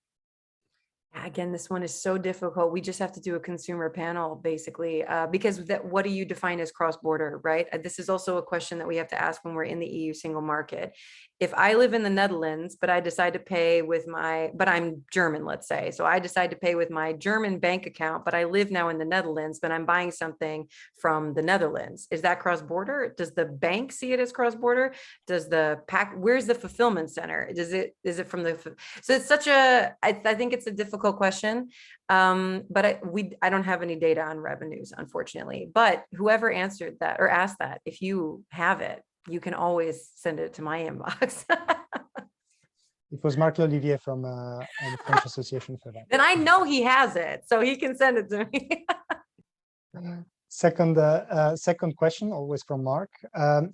Again, this one is so difficult. We just have to do a consumer panel, basically, because what do you define as cross-border, right? This is also a question that we have to ask when we're in the EU single market. If I live in the Netherlands, but I decide to pay with but I'm German, let's say, so I decide to pay with my German bank account, but I live now in the Netherlands, but I'm buying something from the Netherlands. Is that cross-border? Does the bank see it as cross-border? Does where's the fulfillment center? Is it from the, so it's such a, I think it's a difficult question, but I don't have any data on revenues, unfortunately. But whoever answered that or asked that, if you have it, you can always send it to my inbox. It was Marc Olivier from the French Association for that. Then I know he has it, so he can send it to me. Second question, always from Mark.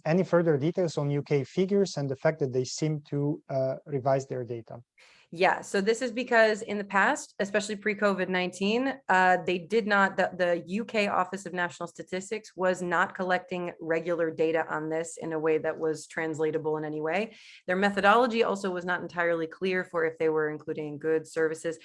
Any further details on UK figures and the fact that they seem to revise their data? Yeah, so this is because in the past, especially pre-COVID-19, they did not, the UK Office of National Statistics was not collecting regular data on this in a way that was translatable in any way. Their methodology also was not entirely clear for if they were including goods, services.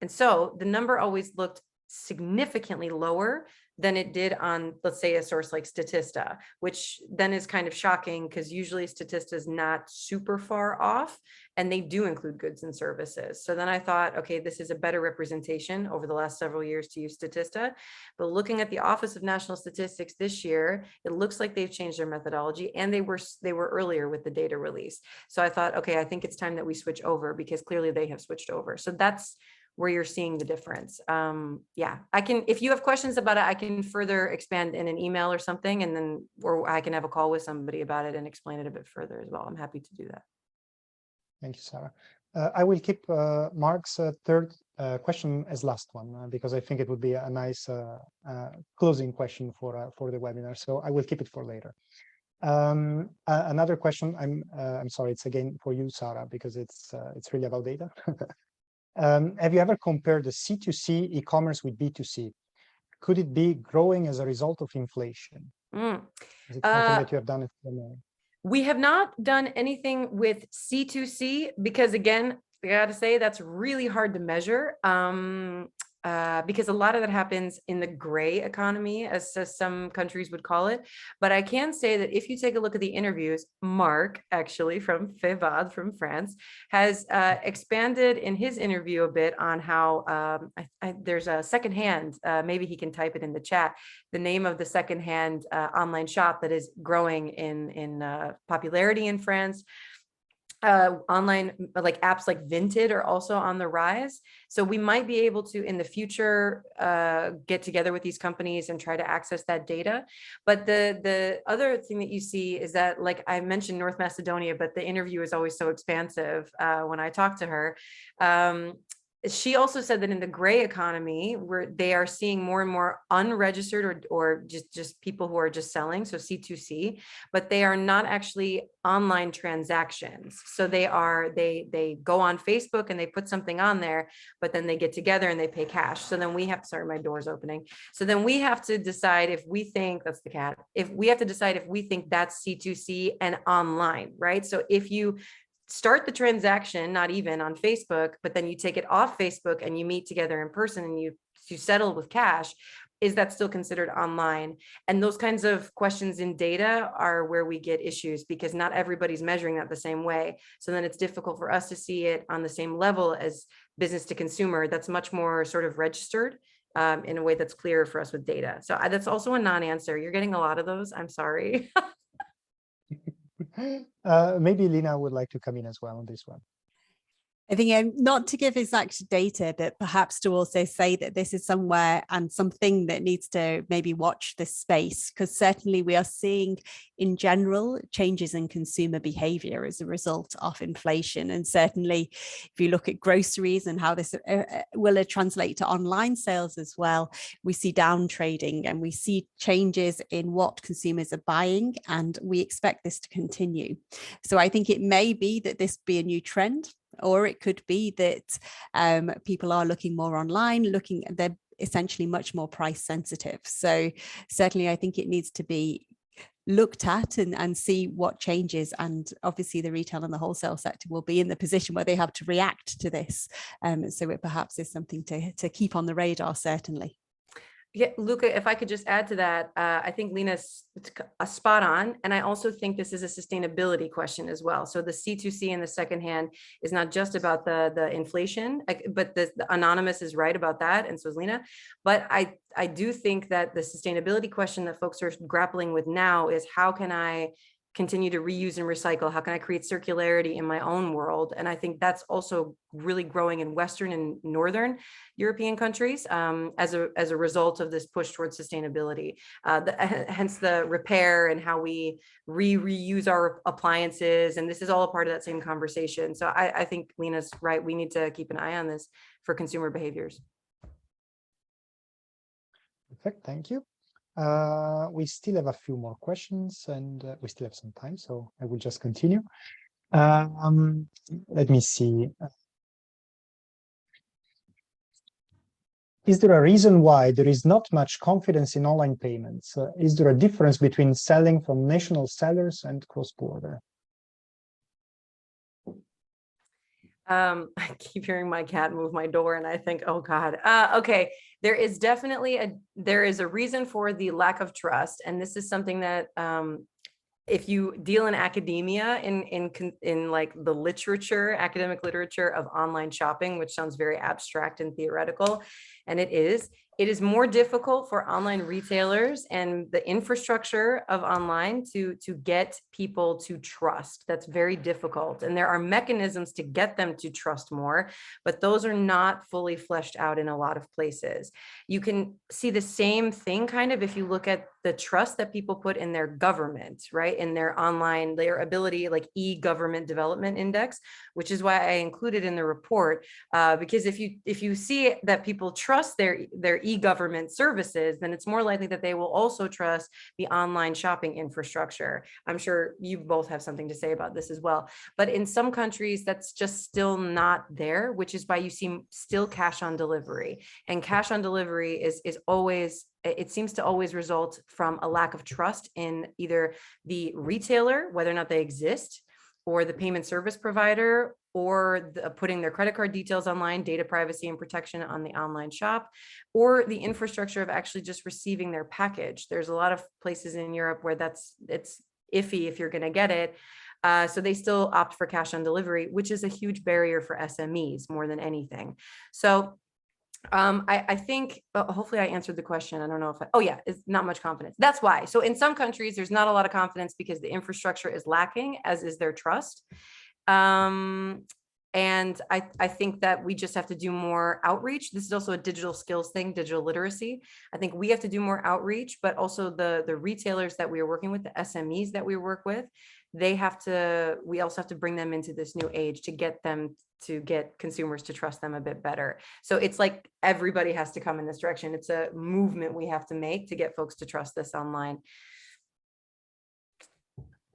And so the number always looked significantly lower than it did on, let's say, a source like Statista, which then is kind of shocking because usually Statista is not super far off and they do include goods and services. So then I thought, okay, this is a better representation over the last several years to use Statista. But looking at the Office of National Statistics this year, it looks like they've changed their methodology and they were earlier with the data release. So I thought, okay, I think it's time that we switch over because clearly they have switched over. So that's where you're seeing the difference. Yeah, I can, if you have questions about it, I can further expand in an email or something, and then, or I can have a call with somebody about it and explain it a bit further as well. I'm happy to do that. Thank you, Sarah. I will keep Mark's third question as last one because I think it would be a nice closing question for the webinar. So I will keep it for later. Another question. I'm sorry. It's again for you, Sarah, because it's really about data. Have you ever compared the C2C e-commerce with B2C? Could it be growing as a result of inflation? Is it something that you have done? We have not done anything with C2C because, again, I got to say that's really hard to measure because a lot of that happens in the gray economy, as some countries would call it. But I can say that if you take a look at the interviews, Mark, actually from FEVAD from France, has expanded in his interview a bit on how there's a secondhand, maybe he can type it in the chat, the name of the secondhand online shop that is growing in popularity in France. online like apps like Vinted are also on the rise. So we might be able to in the future get together with these companies and try to access that data. But the other thing that you see is that, like I mentioned North Macedonia, but the interview is always so expansive when I talk to her. She also said that in the gray economy, where they are seeing more and more unregistered or just people who are just selling, so C2C, but they are not actually online transactions. So they go on Facebook and they put something on there, but then they get together and they pay cash. So then we have to, sorry, my door's opening. So then we have to decide if we think, that's the cat, if we have to decide if we think that's C2C and online, right? So if you start the transaction, not even on Facebook, but then you take it off Facebook and you meet together in person and you settle with cash, is that still considered online? And those kinds of questions in data are where we get issues, because not everybody's measuring that the same way. So then it's difficult for us to see it on the same level as business to consumer. That's much more sort of registered in a way that's clearer for us with data. So that's also a non-answer. You're getting a lot of those. I'm sorry. Maybe Lina would like to come in as well on this one. I think not to give exact data, but perhaps to also say that this is somewhere and something that needs to maybe watch this space, because certainly we are seeing in general changes in consumer behavior as a result of inflation. And certainly if you look at groceries and how this will translate to online sales as well, we see down trading and we see changes in what consumers are buying, and we expect this to continue. So I think it may be that this be a new trend, or it could be that people are looking more online, they're essentially much more price sensitive. So certainly I think it needs to be looked at and see what changes. And obviously the retail and the wholesale sector will be in the position where they have to react to this. So it perhaps is something to keep on the radar, certainly. Yeah, Luca, if I could just add to that, I think Lina's a spot on. And I also think this is a sustainability question as well. So the C2C and the secondhand is not just about the inflation, but the anonymous is right about that. And so is Lina. But I do think that the sustainability question that folks are grappling with now is, how can I continue to reuse and recycle? How can I create circularity in my own world? And I think that's also really growing in Western and Northern European countries as a result of this push towards sustainability. Hence the repair and how we reuse our appliances. And this is all a part of that same conversation. So I think Lina's right. We need to keep an eye on this for consumer behaviors. Perfect, thank you. We still have a few more questions and we still have some time, so I will just continue. Let me see. Is there a reason why there is not much confidence in online payments? Is there a difference between selling from national sellers and cross-border? I keep hearing my cat move my door and I think, oh God, okay. There is definitely a reason for the lack of trust. And this is something that if you deal in academia, in like the literature, academic literature of online shopping, which sounds very abstract and theoretical, and it is more difficult for online retailers and the infrastructure of online to get people to trust. That's very difficult. And there are mechanisms to get them to trust more, but those are not fully fleshed out in a lot of places. You can see the same thing kind of if you look at the trust that people put in their government, right? In their online, their ability, like e-government development index, which is why I included in the report, because if you see that people trust their e-government services, then it's more likely that they will also trust the online shopping infrastructure. I'm sure you both have something to say about this as well. But in some countries, that's just still not there, which is why you see still cash on delivery. And cash on delivery is always, it seems to always result from a lack of trust in either the retailer, whether or not they exist, or the payment service provider, or putting their credit card details online, data privacy and protection on the online shop, or the infrastructure of actually just receiving their package. There's a lot of places in Europe where it's iffy if you're going to get it. So they still opt for cash on delivery, which is a huge barrier for SMEs more than anything. So I think hopefully I answered the question. I don't know if it's not much confidence. That's why. So in some countries, there's not a lot of confidence because the infrastructure is lacking, as is their trust. And I think that we just have to do more outreach. This is also a digital skills thing, digital literacy. I think we have to do more outreach, but also the retailers that we are working with, the SMEs that we work with, we also have to bring them into this new age to get consumers to trust them a bit better. So it's like everybody has to come in this direction. It's a movement we have to make to get folks to trust this online.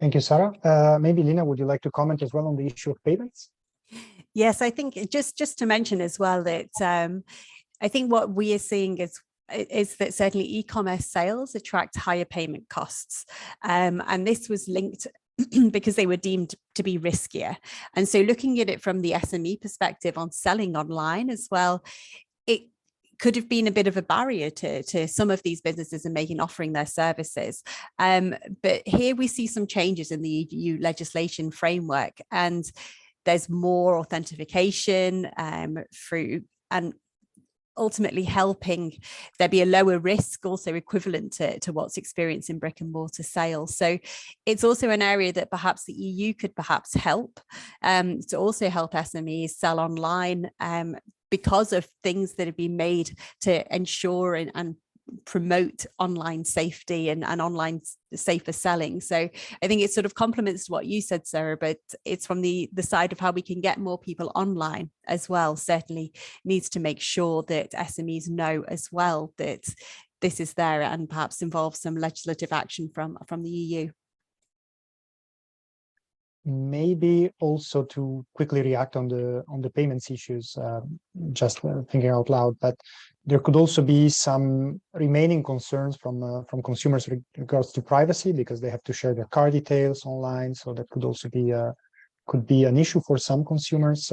Thank you, Sarah. Maybe Lina, would you like to comment as well on the issue of payments? Yes, I think just to mention as well that I think what we are seeing is that certainly e-commerce sales attract higher payment costs. And this was linked because they were deemed to be riskier. And so looking at it from the SME perspective on selling online as well, it could have been a bit of a barrier to some of these businesses and offering their services. But here we see some changes in the EU legislation framework, and there's more authentication through, and ultimately helping there be a lower risk, also equivalent to what's experienced in brick and mortar sales. So it's also an area that perhaps the EU could perhaps help to also help SMEs sell online because of things that have been made to ensure and promote online safety and online safer selling. So I think it sort of complements what you said, Sarah, but it's from the side of how we can get more people online as well. Certainly needs to make sure that SMEs know as well that this is there, and perhaps involve some legislative action from the EU. Maybe also to quickly react on the payments issues, just thinking out loud, but there could also be some remaining concerns from consumers with regards to privacy, because they have to share their card details online. So that could also be an issue for some consumers.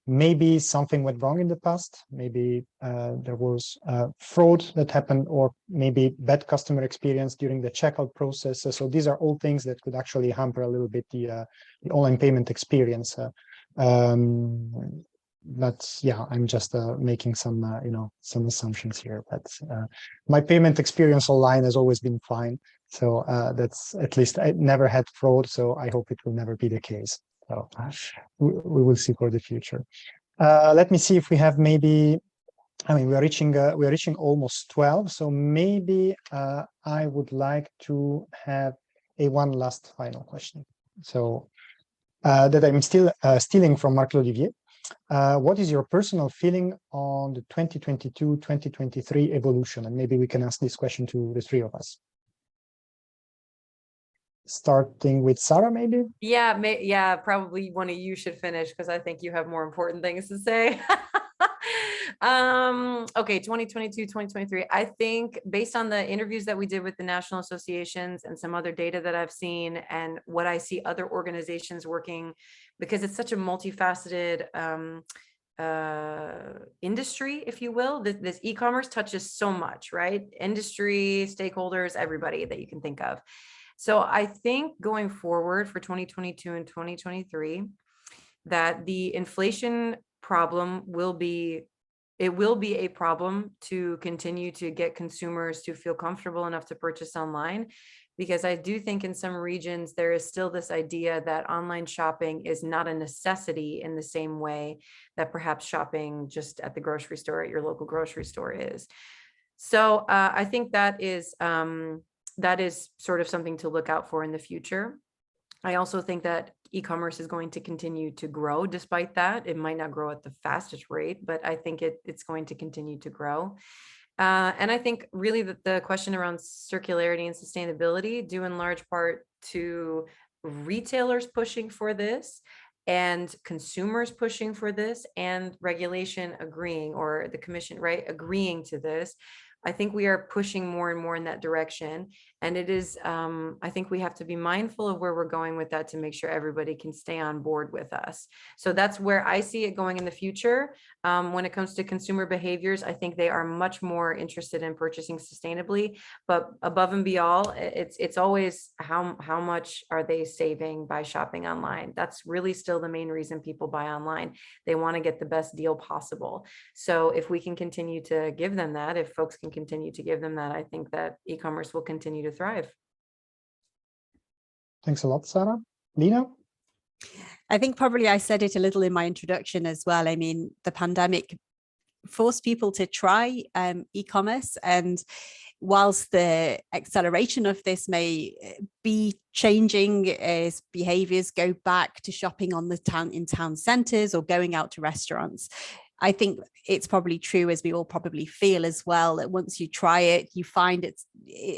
Maybe something went wrong in the past. Maybe there was fraud that happened, or maybe bad customer experience during the checkout process. So these are all things that could actually hamper a little bit the online payment experience. But yeah, I'm just making some some assumptions here. But my payment experience online has always been fine. So that's, at least I never had fraud. So I hope it will never be the case. So we will see for the future. Let me see if we have maybe, I mean, we are reaching almost 12. So maybe I would like to have one last final question. So that I'm still stealing from Marc L'Olivier. What is your personal feeling on the 2022-2023 evolution? And maybe we can ask this question to the three of us. Starting with Sarah, maybe? Yeah, probably one of you should finish, because I think you have more important things to say. Okay, 2022, 2023. I think based on the interviews that we did with the national associations and some other data that I've seen, and what I see other organizations working, because it's such a multifaceted industry, if you will. This e-commerce touches so much, right? Industry, stakeholders, everybody that you can think of. So I think going forward for 2022 and 2023, that the inflation problem will be a problem to continue to get consumers to feel comfortable enough to purchase online, because I do think in some regions there is still this idea that online shopping is not a necessity in the same way that perhaps shopping just at the grocery store, at your local grocery store is. So I think that is sort of something to look out for in the future. I also think that e-commerce is going to continue to grow. Despite that, it might not grow at the fastest rate, but I think it's going to continue to grow. And I think really that the question around circularity and sustainability, due in large part to retailers pushing for this, and consumers pushing for this, and regulation agreeing, or the commission, right, agreeing to this. I think we are pushing more and more in that direction. And it is, I think we have to be mindful of where we're going with that to make sure everybody can stay on board with us. So that's where I see it going in the future. When it comes to consumer behaviors, I think they are much more interested in purchasing sustainably, but above and beyond, it's always how much are they saving by shopping online? That's really still the main reason people buy online. They want to get the best deal possible. So if we can continue to give them that, if folks can continue to give them that, I think that e-commerce will continue to thrive. Thanks a lot, Sarah. Lina? I think probably I said it a little in my introduction as well. I mean, the pandemic forced people to try e-commerce, and whilst the acceleration of this may be changing as behaviors go back to shopping on the town centers or going out to restaurants, I think it's probably true, as we all probably feel as well, that once you try it, you find it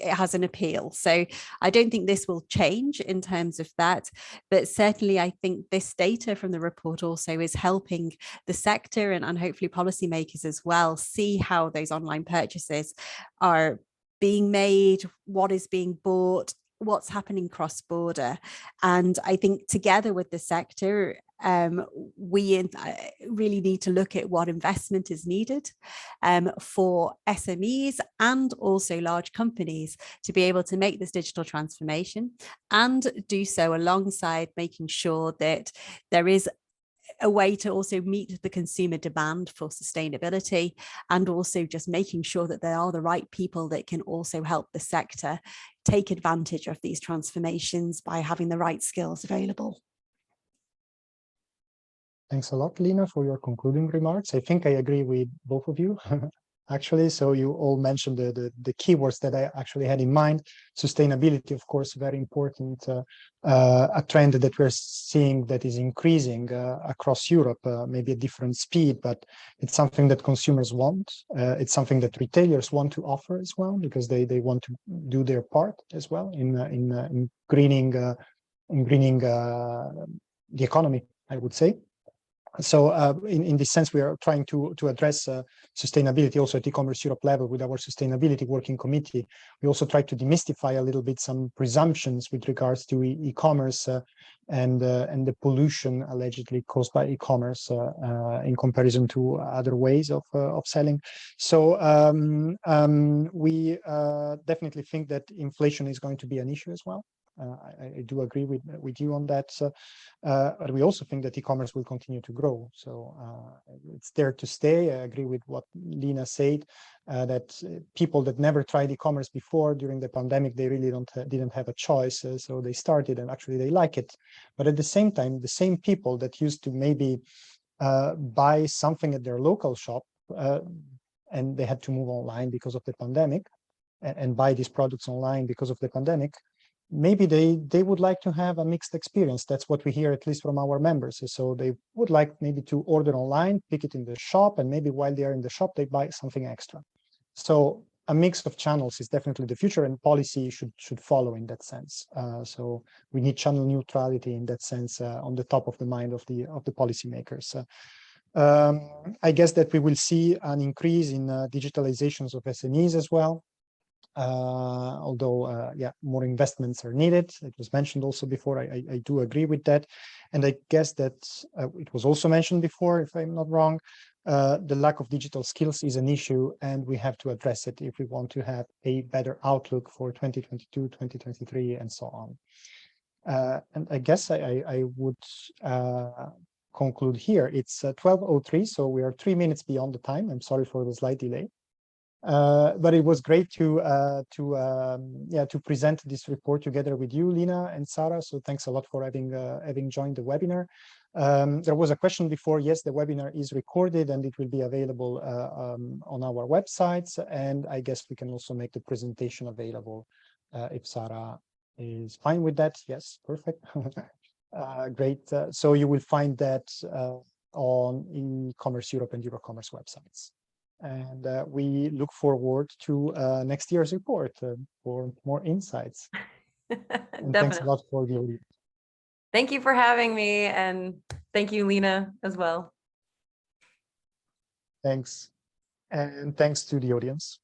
has an appeal. So I don't think this will change in terms of that, but certainly I think this data from the report also is helping the sector and hopefully policymakers as well see how those online purchases are being made, what is being bought, what's happening cross-border. And I think together with the sector, we really need to look at what investment is needed for SMEs and also large companies to be able to make this digital transformation, and do so alongside making sure that there is a way to also meet the consumer demand for sustainability, and also just making sure that there are the right people that can also help the sector take advantage of these transformations by having the right skills available. Thanks a lot, Lina, for your concluding remarks. I think I agree with both of you, actually. So you all mentioned the keywords that I actually had in mind. Sustainability, of course, very important, a trend that we're seeing that is increasing across Europe, maybe at different speed, but it's something that consumers want. It's something that retailers want to offer as well, because they want to do their part as well in greening the economy, I would say. So in this sense, we are trying to address sustainability also at e-commerce Europe level with our sustainability working committee. We also try to demystify a little bit some presumptions with regards to e-commerce and the pollution allegedly caused by e-commerce in comparison to other ways of selling. So we definitely think that inflation is going to be an issue as well. I do agree with you on that, but we also think that e-commerce will continue to grow. So it's there to stay. I agree with what Lina said, that people that never tried e-commerce before during the pandemic, they really didn't have a choice. So they started, and actually they like it. But at the same time, the same people that used to maybe buy something at their local shop, and they had to move online because of the pandemic, and buy these products online because of the pandemic, maybe they would like to have a mixed experience. That's what we hear, at least from our members. So they would like maybe to order online, pick it in the shop, and maybe while they are in the shop, they buy something extra. So a mix of channels is definitely the future, and policy should follow in that sense. So we need channel neutrality in that sense on the top of the mind of the policymakers. I guess that we will see an increase in digitalizations of SMEs as well. Although yeah, more investments are needed. It was mentioned also before. I do agree with that, and I guess that it was also mentioned before, if I'm not wrong, the lack of digital skills is an issue, and we have to address it if we want to have a better outlook for 2022, 2023, and so on. And I guess I would conclude here. It's 12:03, so we are 3 minutes beyond the time. I'm sorry for the slight delay. But it was great to present this report together with you, Lina and Sarah. So thanks a lot for having joined the webinar. There was a question before. Yes, the webinar is recorded and it will be available on our websites. And I guess we can also make the presentation available if Sarah is fine with that. Yes, perfect. Great. So you will find that on Ecommerce Europe and Eurocommerce websites. And we look forward to next year's report for more insights. And thanks a lot for the audience. Thank you for having me, and thank you, Lina, as well. Thanks. And thanks to the audience.